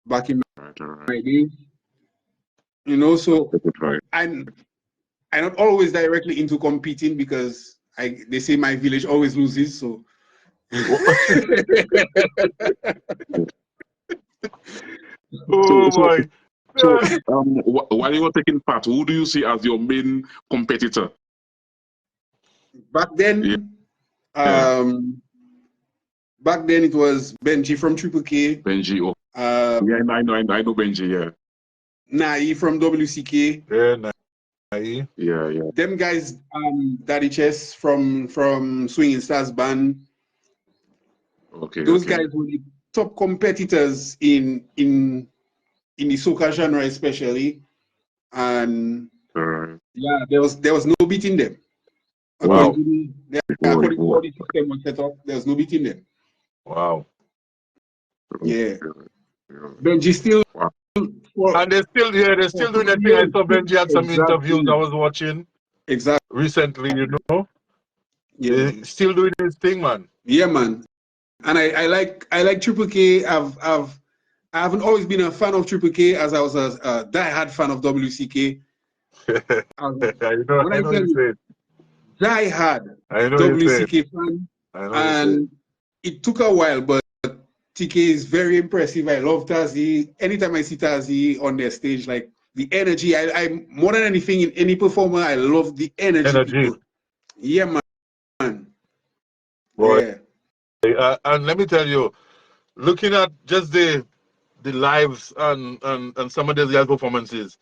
back in my days. So I'm not always directly into competing because they say my village always loses. So. Boy. So while you were taking part, who do you see as your main competitor? Back then, it was Benji from Triple K. Benji, I know Benji, yeah. Nai from WCK. Yeah, Nai. Yeah. Them guys, Daddy Chess from Swinging Stars Band. Okay. Those guys were the top competitors in the soca genre, especially, and there was no beating them. Wow. According to the system was set up, there was no beating them. Wow. Yeah. Benji still. Wow. And they're still doing that thing. I saw Benji had some interviews I was watching. Exactly. Recently, Yeah. They're still doing his thing, man. Yeah, man. And I like Triple K. I haven't always been a fan of Triple K, as I was a die-hard fan of WCK. I know you said. Die-hard WCK fan. And it took a while, but TK is very impressive. I love Tazi. Anytime I see Tazi on their stage, like the energy, I more than anything in any performer, I love the energy. Yeah, man. Boy. Yeah. And let me tell you, looking at just the the lives and some of those guys' performances.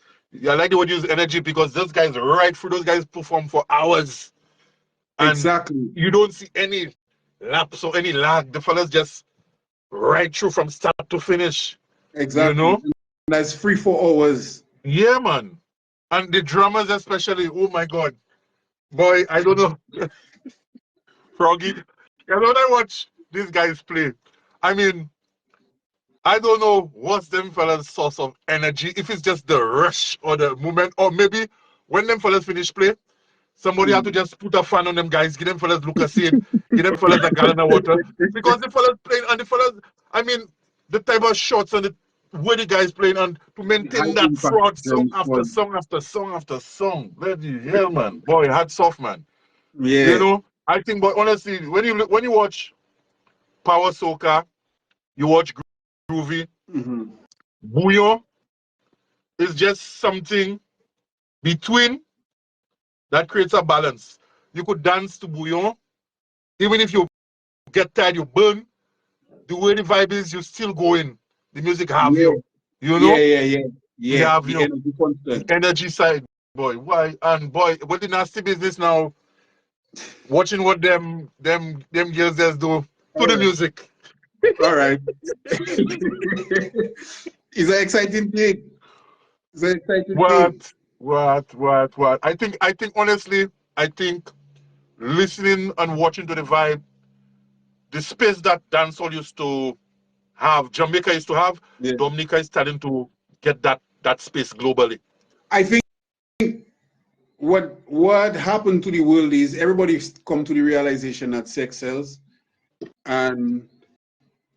I like the word use energy because those guys right through. Those guys perform for hours, and Exactly. you don't see any lapse or any lag. The fellas just right through from start to finish. Exactly. You know? That's 3-4 hours. Yeah, man. And the drummers especially. Oh my God, boy, I don't know, Froggy. And when I watch these guys play, I mean, I don't know what's them fellas' source of energy. If it's just the rush or the movement, or maybe when them fellas finish play, somebody have to just put a fan on them guys, give them fellas Lucasine, give them fellas a gallon of water. Because the fellas playing and the fellas, I mean, the type of shots and the way the guys playing and to maintain High that impact. fraud song after song after song after song. Bloody hell, man. Boy, hats off, man. Yeah. You know, I think, but honestly, when you watch Power Soca, you watch Groovy, Bouillon is just something between that creates a balance. You could dance to Bouillon, even if you get tired, you burn. The way the vibe is, you still going. The music have you. You know? Yeah. They have The you. energy constant. The energy side, boy. Why? And boy, what the nasty business now, watching what them girls just do to the music. All right. It's an exciting thing. It's an exciting thing. What? I think honestly, I think listening and watching to the vibe, the space that dancehall used to have, Jamaica used to have, Dominica is starting to get that space globally. I think what happened to the world is everybody's come to the realization that sex sells, and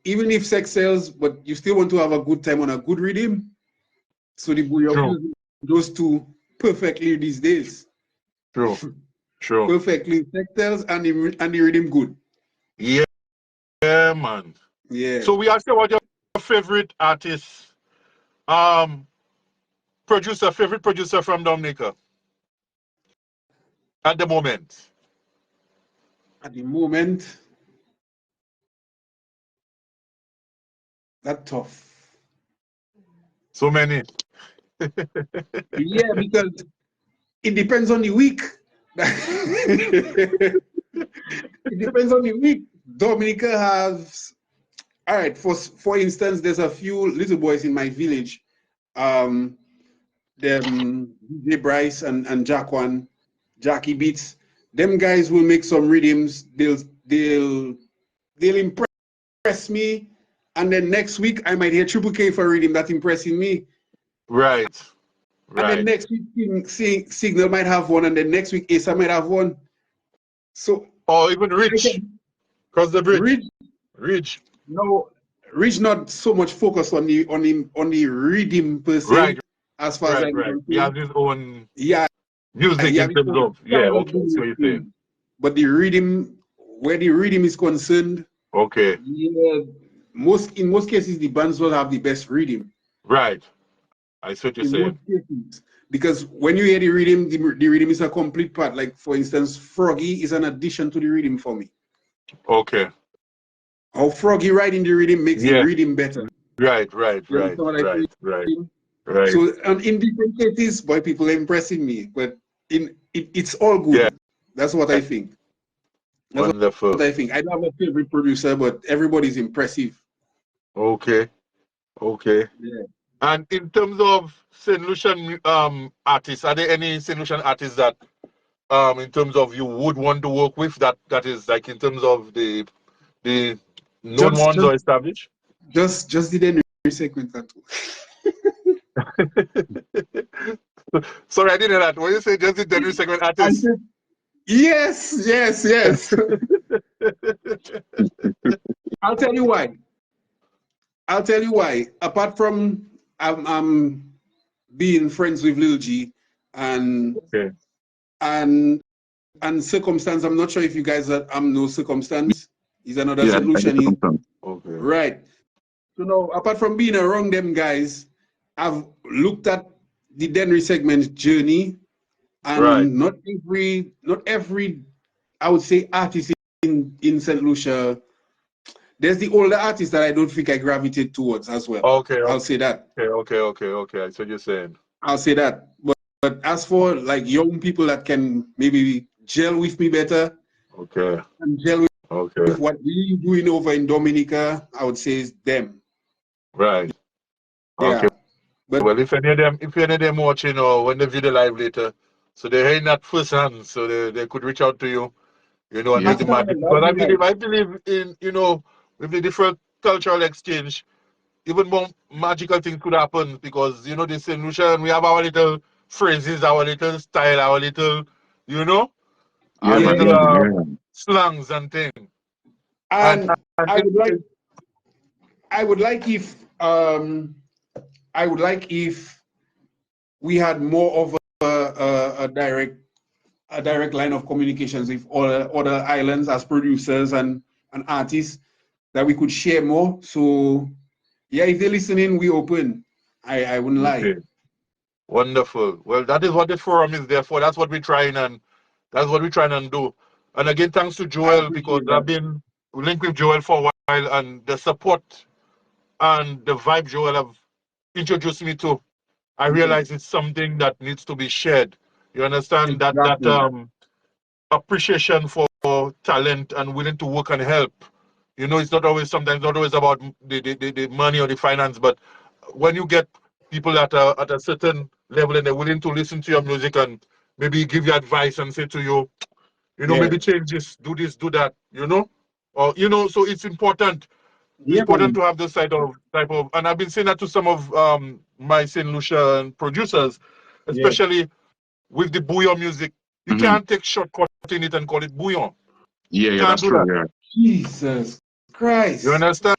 even if sex sells, but you still want to have a good time on a good rhythm. So the bouillon, those two perfectly these days. True. Perfectly, sex sells and the rhythm good. Yeah, man. Yeah. So we asked you about your favorite artist, favorite producer from Dominica at the moment. At the moment, that's tough. So many. Yeah, because it depends on the week. It depends on the week. Dominica has, all right, for instance, there's a few little boys in my village. Them DJ Bryce and Jacques, Jackie Beats. Them guys will make some rhythms. They'll impress me, and then next week I might hear Triple K for a rhythm that's impressing me. Right. And then next week Signal might have one, and then next week Asa might have one. So or even Rich. Cross the bridge. Rich. No, Rich not so much focused on the rhythm per se. Right. As far as I know. He has his own music in terms of okay, so you saying. But the rhythm, where the rhythm is concerned, okay. Yeah, in most cases the bands will have the best rhythm. Right. I see what you're saying. Most cases. Because when you hear the rhythm, the rhythm is a complete part. Like for instance, Froggy is an addition to the rhythm for me. Okay. How Froggy riding the rhythm makes the rhythm better. Right. So and in different cases, boy, people are impressing me, but it's all good. Yeah. That's what I think. That's wonderful. What I think. I don't have a favorite producer, but everybody's impressive. Okay. Yeah. And in terms of St. Lucian artists, are there any St. Lucian artists that in terms of you would want to work with that is like in terms of the known ones or established? Just the Henry segment that. Sorry, I didn't know that. When you say just the Henry segment artist. Yes. I'll tell you why. Apart from I'm being friends with Lil G and Circumstance, I'm not sure if you guys know Circumstance. He's another solution. Okay. Right. So now, apart from being around them guys, I've looked at the Denry segment journey, and not every I would say artist in St. Lucia, there's the older artists that I don't think I gravitate towards as well. Okay. I'll say that. Okay. So you're saying. I'll say that. But as for like young people that can maybe gel with me better, okay, and gel with what we're doing over in Dominica, I would say is them. Right. Yeah. Okay. But well, if any of them watching or when they view the live later, so they're hearing that firsthand, so they could reach out to you, and make the magic. Because I believe in, with the different cultural exchange, even more magical things could happen because, they say, Lucia, and we have our little phrases, our little style, our little, our little slangs and things. And I would like if we had more of a direct line of communications with other islands as producers and artists, that we could share more. So yeah, if they're listening, we open. I wouldn't lie. Wonderful. Well, that is what this forum is there for. That's what we're trying and do. And again, thanks to Joel, because I've been linked with Joel for a while, and the support and the vibe Joel have introduced me to, I realize it's something that needs to be shared. You understand? Exactly. That appreciation for talent and willing to work and help. It's sometimes not always about the money or the finance, but when you get people at a certain level and they're willing to listen to your music and maybe give you advice and say to you, maybe change this, do that, or so it's important. It's important to have this type of, and I've been saying that to some of my Saint Lucia and producers, especially with the bouillon music. You can't take shortcut in it and call it bouillon. Yeah, that's true. Yeah. Jesus Christ. You understand?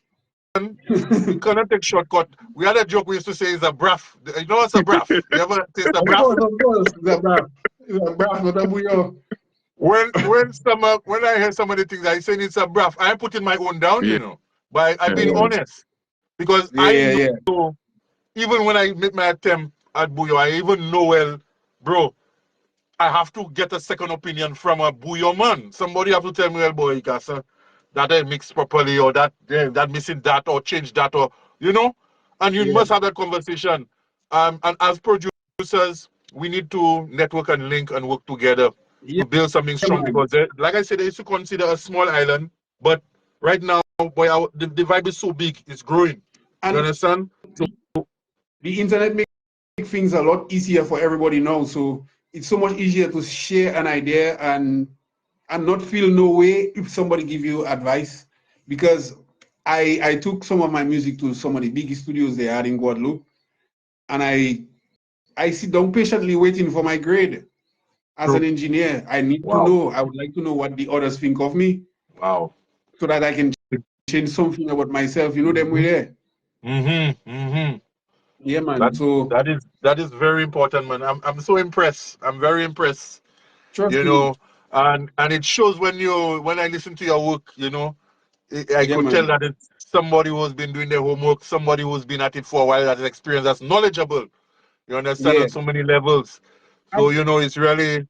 You cannot take shortcut. We had a joke we used to say is a braff. You know what's a braff? You ever taste a braff? Of course, it's a braff. It's a braff, not a bouillon. When I hear some of the things I saying it's a braff, I'm putting my own down, But I'm being honest. Because I know, even when I make my attempt at bouillon, I even know, well, bro, I have to get a second opinion from a bouillon man. Somebody have to tell me, well, boy, that I mixed properly, or that missing that, or change that, or and you must have that conversation. And as producers, we need to network and link and work together to build something strong. Because, like I said, they used to consider a small island, but right now, boy, the vibe is so big, it's growing. You understand? So, the internet makes things a lot easier for everybody now. So it's so much easier to share an idea and not feel no way if somebody give you advice. Because I took some of my music to some of the biggest studios they had in Guadeloupe, and I sit down patiently waiting for my grade. As an engineer, I need to know. I would like to know what the others think of me. Wow. So that I can change something about myself. Them way there. Yeah, man. So that is very important, man. I'm so impressed. I'm very impressed. Trust me. And it shows when I listen to your work, I could tell that it's somebody who's been doing their homework, somebody who's been at it for a while, that has experience, that's knowledgeable. You understand, on so many levels. So it's really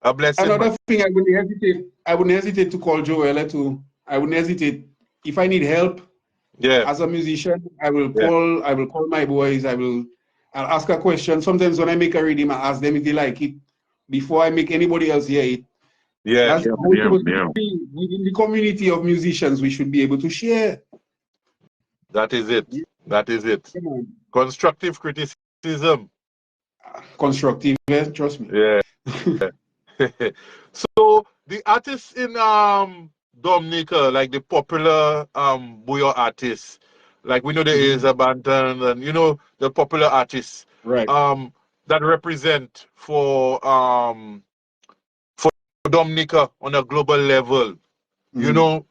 a blessing. Another thing, I wouldn't hesitate to call Joel too. I wouldn't hesitate if I need help. Yeah. As a musician, I will call my boys. I'll ask a question. Sometimes when I make a rhythm, I ask them if they like it before I make anybody else hear it. Yeah. That's how it's supposed to be. Within the community of musicians, we should be able to share. That is it. That is it. Constructive criticism. Constructive, trust me. Yeah. So the artists in Dominica, like the popular bouillon artists, like we know there is a Banton and the popular artists, right? That represent for Dominica on a global level. You know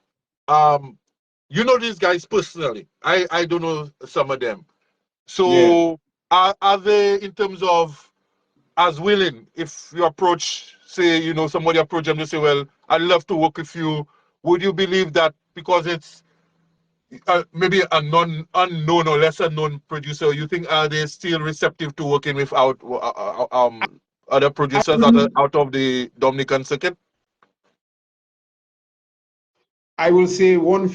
these guys personally. I don't know some of them. So are they, in terms of as willing, if you approach, say, somebody approach them to say, well, I'd love to work with you, would you believe that because it's maybe a unknown or lesser known producer, you think are they still receptive to working with other producers out of the Dominican circuit? I will say one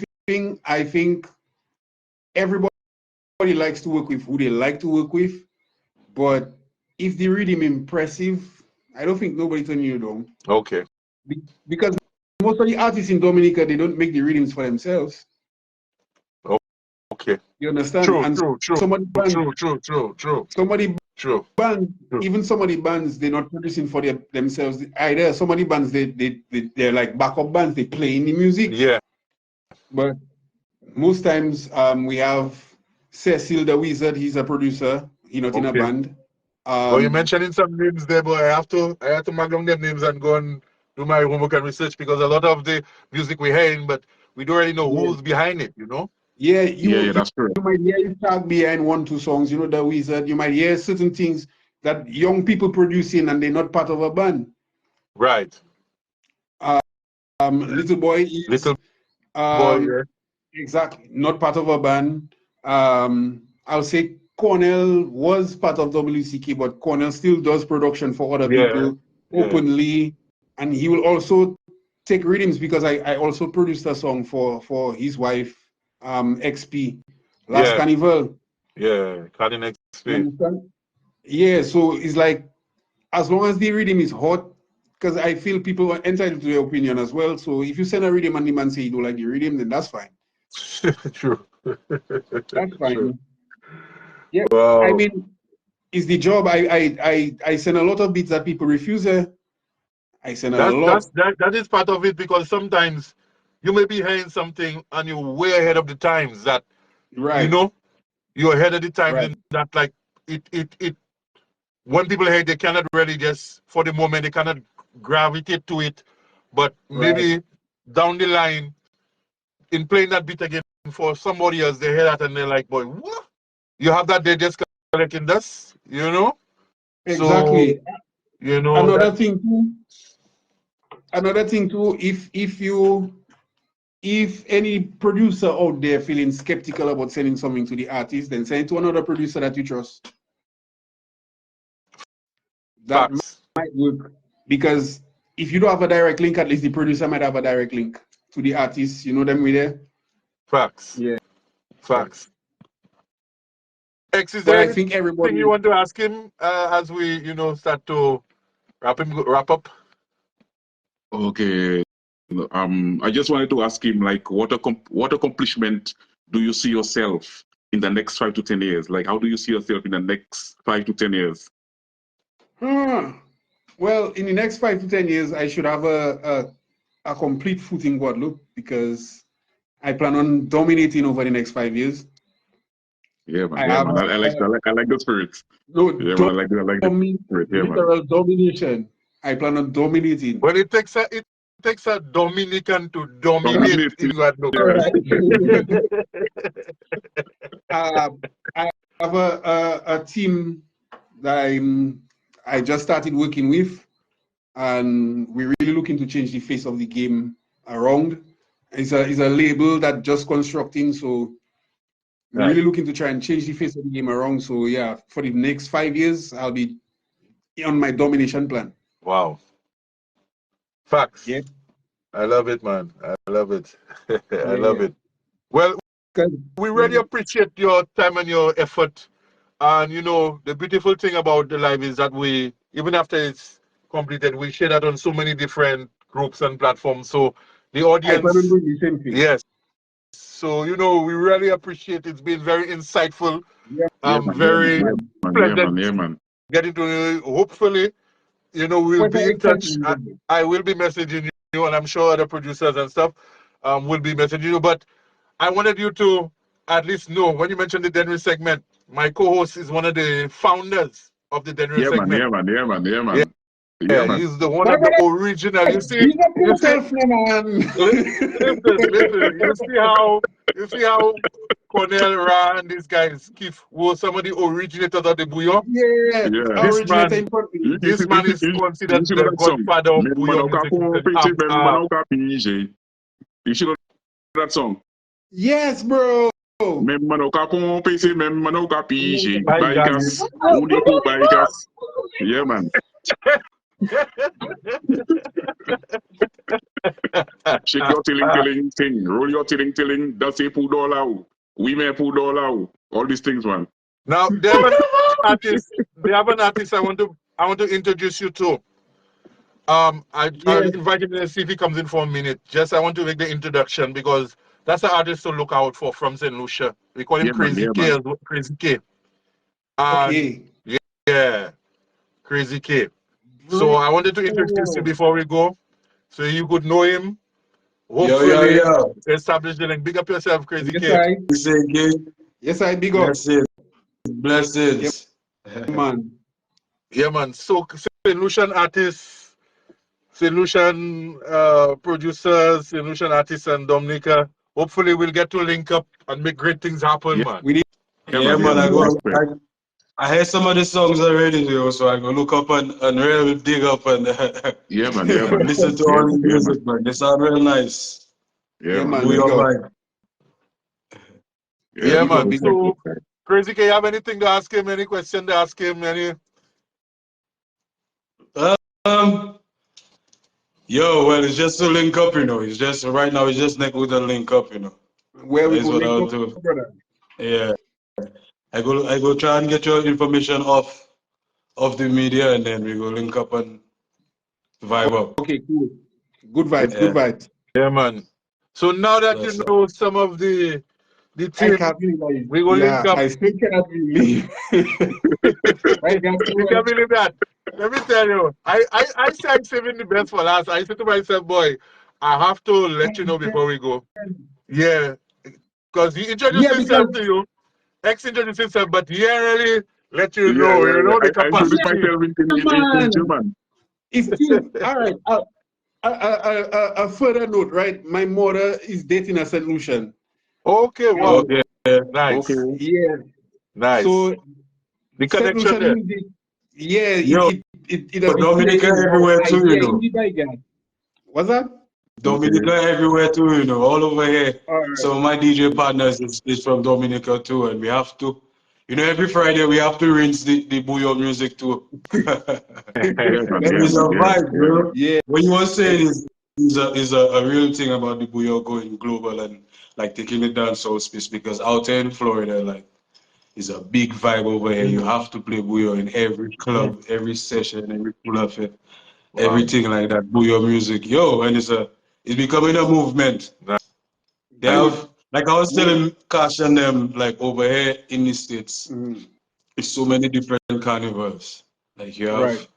I think everybody likes to work with who they like to work with, but if the rhythm impressive, I don't think nobody turning you down. Okay. Because most of the artists in Dominica, they don't make the rhythms for themselves. Okay. You understand? True, and true. Somebody band, True. even some of the bands, they're not producing for themselves either. Some of the bands, they're like backup bands, they play in the music. Yeah. But most times, we have Cecil the Wizard, he's a producer, he's not in a band. Well, you're mentioning some names there, but I have to mark down them names and go and do my homework and research, because a lot of the music we're hearing, but we don't really know who's behind it, you know? Yeah, that's true. You might hear Jacques behind 1-2 songs, you know, the Wizard. You might hear certain things that young people producing and they're not part of a band. Right. Little Boy is yeah. exactly not part of a band. I'll say Cornell was part of WCK, but Cornell still does production for other people openly, and he will also take rhythms, because I also produced a song for his wife, XP, Last Carnival. Yeah, Carllian XP. Yeah, so it's like, as long as the rhythm is hot, because I feel people are entitled to their opinion as well. So if you send a rhythm and the man say you don't like the rhythm, then that's fine. True. That's fine. True. Yeah, wow. I mean, it's the job. I send a lot of beats that people refuse. I send a lot. That is part of it, because sometimes you may be hearing something and you're way ahead of the times, that you know, you're ahead of the times in that, like, it when people hear it, they cannot really just, for the moment, they cannot gravitate to it. But maybe down the line, in playing that beat again for somebody else, they hear that and they're like, boy, what? You have that, they just collecting dust, you know? Exactly. So, you know, another thing too, if any producer out there feeling skeptical about sending something to the artist, then send it to another producer that you trust. That might work, because if you don't have a direct link, at least the producer might have a direct link to the artist. You know them with there. Facts. Yeah. Facts. X, is there I think everybody you want to ask him as we, start to wrap up? Okay. I just wanted to ask him, like, what accomplishment do you see yourself in the next 5 to 10 years? Like, how do you see yourself in the next 5 to 10 years? Well, in the next 5 to 10 years, I should have a complete foot in Guadeloupe, because I plan on dominating over the next 5 years. Yeah, man. I like the spirit. No, yeah, man. I like the spirit. Yeah, literal domination. I plan on dominating. Well, it takes a Dominican to dominate in Guadeloupe. I have a team that I just started working with, and we're really looking to change the face of the game around. It's a label that just constructing, so we're really looking to try and change the face of the game around. So yeah, for the next 5 years, I'll be on my domination plan. Wow. Facts. Yeah. I love it, man. I love it. I love it. Well, we really appreciate your time and your effort. And the beautiful thing about the live is that we, even after it's completed, we share that on so many different groups and platforms. So the audience, yes. So we really appreciate it. It's been very insightful. Very pleasant. Getting to hopefully, we'll be in touch. I will be messaging you, and I'm sure other producers and stuff will be messaging you. But I wanted you to at least know, when you mentioned the Denver segment, my co-host is one of the founders of the Denver segment. Yeah, man. Yeah, he's the one of the original. You see, listen. You see how Cornell Ra and these guys, Keith, were some of the originators of the bouillon. Yeah. This man is considered the godfather of bouillon music. You should know that song. Yes, bro. Yeah, man. Shake your tilling, thing. Roll your tilling. That's say poo dollar. We may poo dollar. All these things, man. Now they have an artist. They have an artist. I want to introduce you to. I'll invite him to see if he comes in for a minute. Just I want to make the introduction because that's the artist to look out for from St. Lucia. We call him Crazy K. Crazy K. Okay. Yeah, Crazy K. So I wanted to introduce you before we go, so you could know him. Hopefully, establish the link. Big up yourself, Crazy K. Yes, I big up. Blessings. Yeah, man. Yeah, man. So St. Lucian artists, St. Lucian producers, St. Lucian artists, and Dominica. Hopefully, we'll get to link up and make great things happen, man. We need. I heard some of the songs already, so I go look up and really dig up and listen to all the music, man. They sound real nice. Yeah, man. Yeah, man. So, Crazy K, you have anything to ask him? Any question to ask him? Any? Well, it's just to link up, It's just right now. It's just neck with a link up, Where we go link up, brother? Yeah. I go try and get your information off the media, and then we go link up and vibe up. Okay, cool. Good vibes, good vibes. Yeah, man. So now that you know some of the team, we go link up. I still cannot believe. I can't believe that. Let me tell you, I said saving the best for last. I said to myself, boy, I have to let you know before we go. Yeah, because he introduced himself to you. Introduced himself, but he ain't really let you know, the capacity. All right. A further note, right? My mother is dating a St. Lucian. Okay, wow. Okay. Nice. Okay. Yeah. Nice. So the connection there. Music, it Dominica everywhere too, What's that? Dominica everywhere too, all over here. Right. So my DJ partners is from Dominica too, and we have to, every Friday we have to rinse the Bouillon music too. It's a vibe, bro. Yeah. What you were saying is a real thing about the Bouillon going global and like taking it down south space, because out here in Florida, like, it's a big vibe over here. You have to play Bouillon in every club, every session, every pull-up, everything like that. Bouillon music, and it's becoming a movement. They have, like I was telling Cash and them, like over here in the States, it's so many different carnivals. Like you have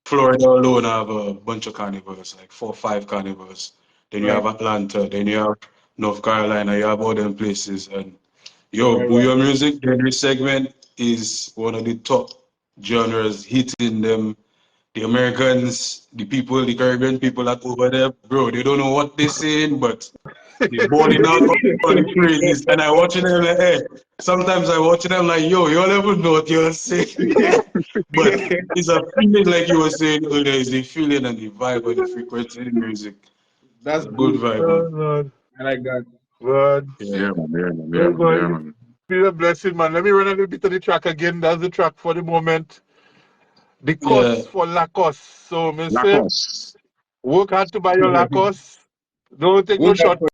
Florida alone have a bunch of carnivals, like 4 or 5 carnivals. Then you have Atlanta, then you have North Carolina, you have all them places. And Bouillon music, every segment is one of the top genres hitting them. The Americans, the Caribbean people that over there, bro, they don't know what they're saying, but they're balling out on the phrases. And I watching them like, hey, sometimes I watch them like, you all ever know what you're saying. But it's a feeling, like you were saying earlier, it's the feeling and the vibe and the frequency of the music. That's good vibe, man. I like that. Good. Yeah, man. Be a blessing, man. Let me run a little bit of the track again. That's the track for the moment. The cost for Lacoste. So, Mr. Work hard to buy your Lacoste. Don't take no shortcut.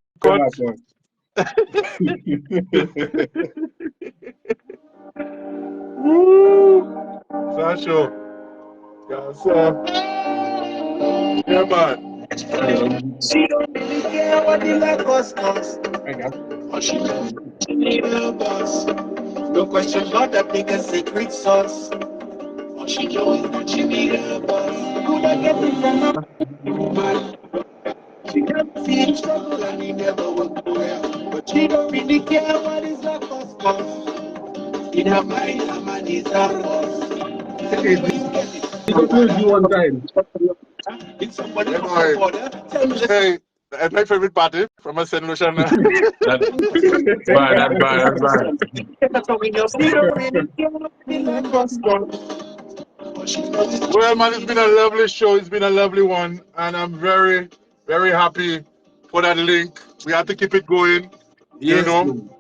Woo! Sasho. Yes, sir. Yeah, man. She don't really care what the Lacoste costs. All she knows, she need a boss. No question about that nigga secret sauce. All she knows is that she need a boss. Could I get it from a woman? She never seen struggle and he never worked nowhere. But she don't really care what his Lacoste costs. In her mind, her man is a boss. One time. Hey, that's my favorite party from a St. Lucian. That's bad. Well, man, it's been a lovely show. It's been a lovely one. And I'm very, very happy for that link. We have to keep it going, And,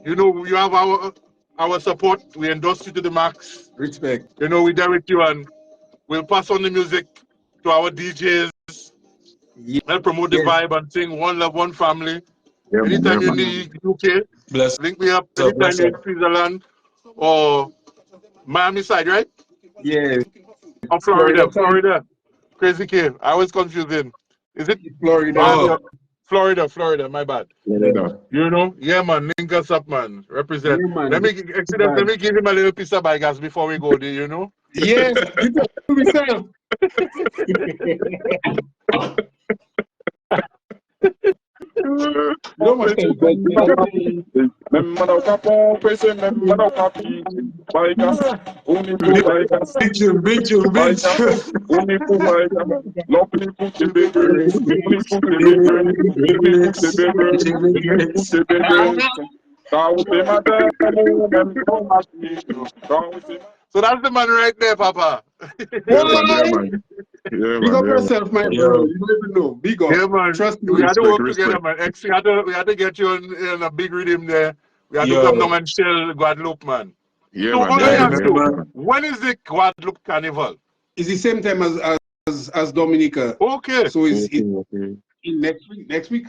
you have our support. We endorse you to the max. Respect. We there with you, and we'll pass on the music to our DJs. Help promote the vibe and sing One Love, One Family. Yeah, man, Anytime yeah, in man. the UK, Bless link me up. up, Anytime bless you're up. in Switzerland or Miami side, right? Yeah, Or Florida Florida, side. Florida. Crazy K. I was confusing. Is it Florida. Miami? Oh, Florida, my bad. Florida. You know? Yeah, man. Link us up, man. Represent. Yeah, man. Let me give him a little piece of bagasse before we go there, you know? Yeah, you tell myself. No more time, Même mano capon, pese même mano capi, baigas, unifu baigas, big tune, big baigas, tune. unifu baigas, lopni puche bebe, unifu bebe, unifu bebe, unifu bebe. Kaute madamu, même non machino, kaute. So that's the man right there, Papa. Yeah, man, yeah, man. Yeah, Big man, up yeah, man. yourself, my Yeah. bro. You don't even know. Big up. Yeah, man. Trust me. We had to Respect, work together, respect. man. We had to get you in a big rhythm there. We had to Yo. come down and shell Guadeloupe, man. Yeah, So, man, all yeah, I I man, ask yeah, you, remember. when is the Guadeloupe Carnival? It's the same time as Dominica. Okay. So it's Okay, okay. in next week. Next week?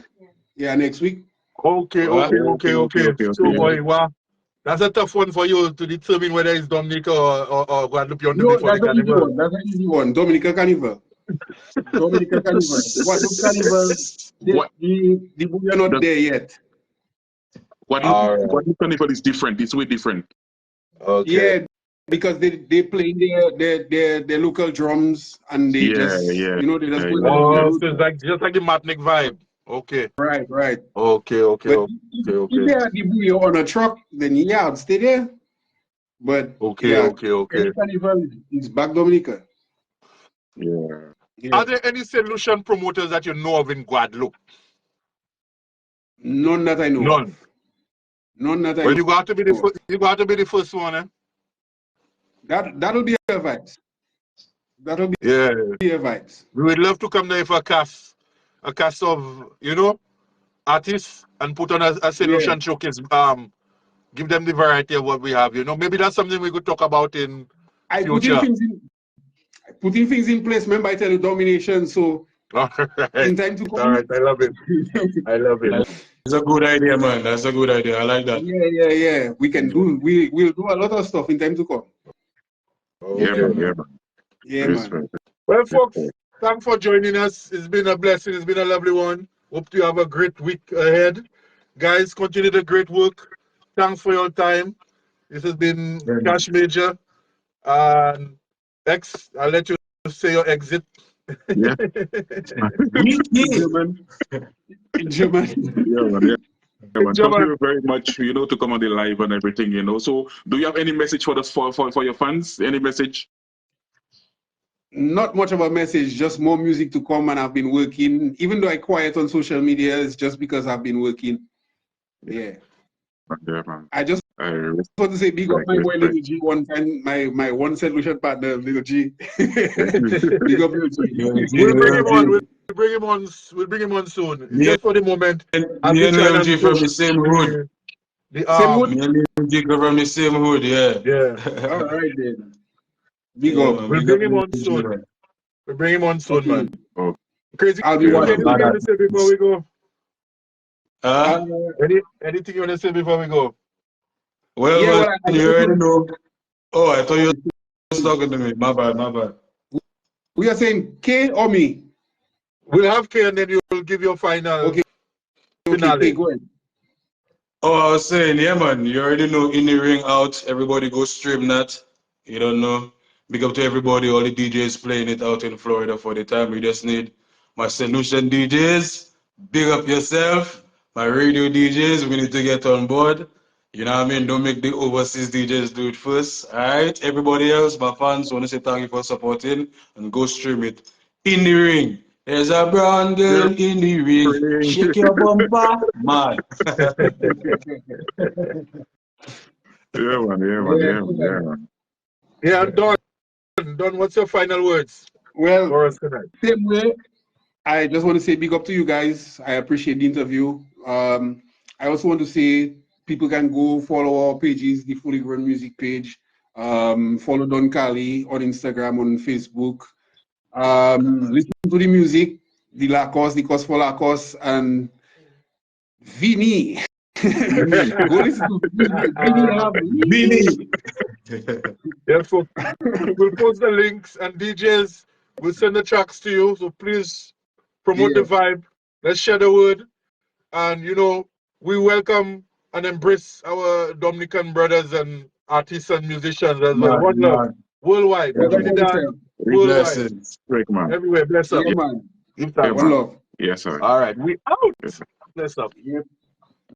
Yeah, next week. Okay. So, Yeah. boy, wow. That's a tough one for you to determine whether it's Dominica or Guadeloupe you want to No, be for the that's an easy Carnival. one. That's an easy one. Dominica Carnival. Dominica Carnival. Guadeloupe Carnival. What? The we are not there yet. All right. Guadeloupe Carnival is different. It's way different. Okay. Yeah, because they play their local drums and they Yeah, just yeah, they just yeah, go yeah. along the Oh, road. so it's like just like the Matnik vibe. Okay. Right. Okay. But if they had the buoy on a truck, then yeah, I'd stay there. But yeah, Okay. any carnival is back Dominica. Yeah. Yeah. Are there any solution promoters that you know of in Guadeloupe? None that I know None. of. None that I Well, know. you got to be the first. You got to be the first one, eh? That'll be a vibes. That'll be Yeah. a vibes. We would love to come there for a cast of artists and put on a solution showcase. Give them the variety of what we have. Maybe that's something we could talk about in future. Putting things in place. Remember, I tell you domination. So All right. in time to come. All right. I love it. That's a good idea, man. That's a good idea. I like that. Yeah. We can do. We'll do a lot of stuff in time to come. Yeah, Okay. man, yeah, man. Yeah, Respect. man. Well, folks, thanks for joining us. It's been a blessing. It's been a lovely one. Hope you have a great week ahead. Guys, continue the great work. Thanks for your time. This has been Cash Major. And X, I'll let you say your exit. Yeah. In German. Yeah, man, yeah. Yeah, man. Thank German. you very much, to come on the live and everything, So, do you have any message for us for your fans? Any message? Not much of a message, just more music to come, and I've been working. Even though I quiet on social media, it's just because I've been working. Yeah. Yeah, man. I just want to say big up my boy Little G one time, my one solution partner, Little G. Big up Little G. We'll bring him on. We'll bring him on soon. Just for the moment. I've Me been and trying Lil to G from the same hood. Same hood? Me and Lil G come from the same hood, Yeah. All right then. Big Yeah, up. man. We'll Big bring up him on Lil G, soon. man. We'll bring him on soon, Okay. man. Oh. Crazy. I'll be Anything watching. you want to say before we go? Anything you want to say before we go? Well, Yeah, man, well, I you just already want- know. Oh, I thought you were talking to me. My bad. We are saying K or me? We'll have K and then you'll give your final finale. K, go ahead. Oh, I was saying, yeah, man, you already know In the Ring out. Everybody go stream that. You don't know. Big up to everybody, all the DJs playing it out in Florida for the time. We just need my solution DJs. Big up yourself. My radio DJs, we need to get on board. You know what I mean? Don't make the overseas DJs do it first. All right? Everybody else, my fans, want to say thank you for supporting and go stream it. In the Ring. There's a brown girl in the ring. Shake your bumper, man. Yeah, man. Yeah, Don, what's your final words Well, for us tonight? same way. I just want to say big up to you guys. I appreciate the interview. I also want to say people can go follow our pages, the Fully Grown Music page. Follow Don Carli on Instagram, on Facebook. Listen to the music. the Lacoste, the Cos for Lacoste, and Vinny. Go listen to Vinny. Yeah, so we'll post the links and DJs will send the tracks to you. So please promote the vibe. Let's share the word. And you know, we welcome and embrace our Dominican brothers and artists and musicians as well. One love. Worldwide. Trinidad, worldwide. Break, man. Everywhere. Bless up. Yeah, man. Give thanks. One love. Yes, sir. All right. We out. Yes, sir. Bless up. Yep.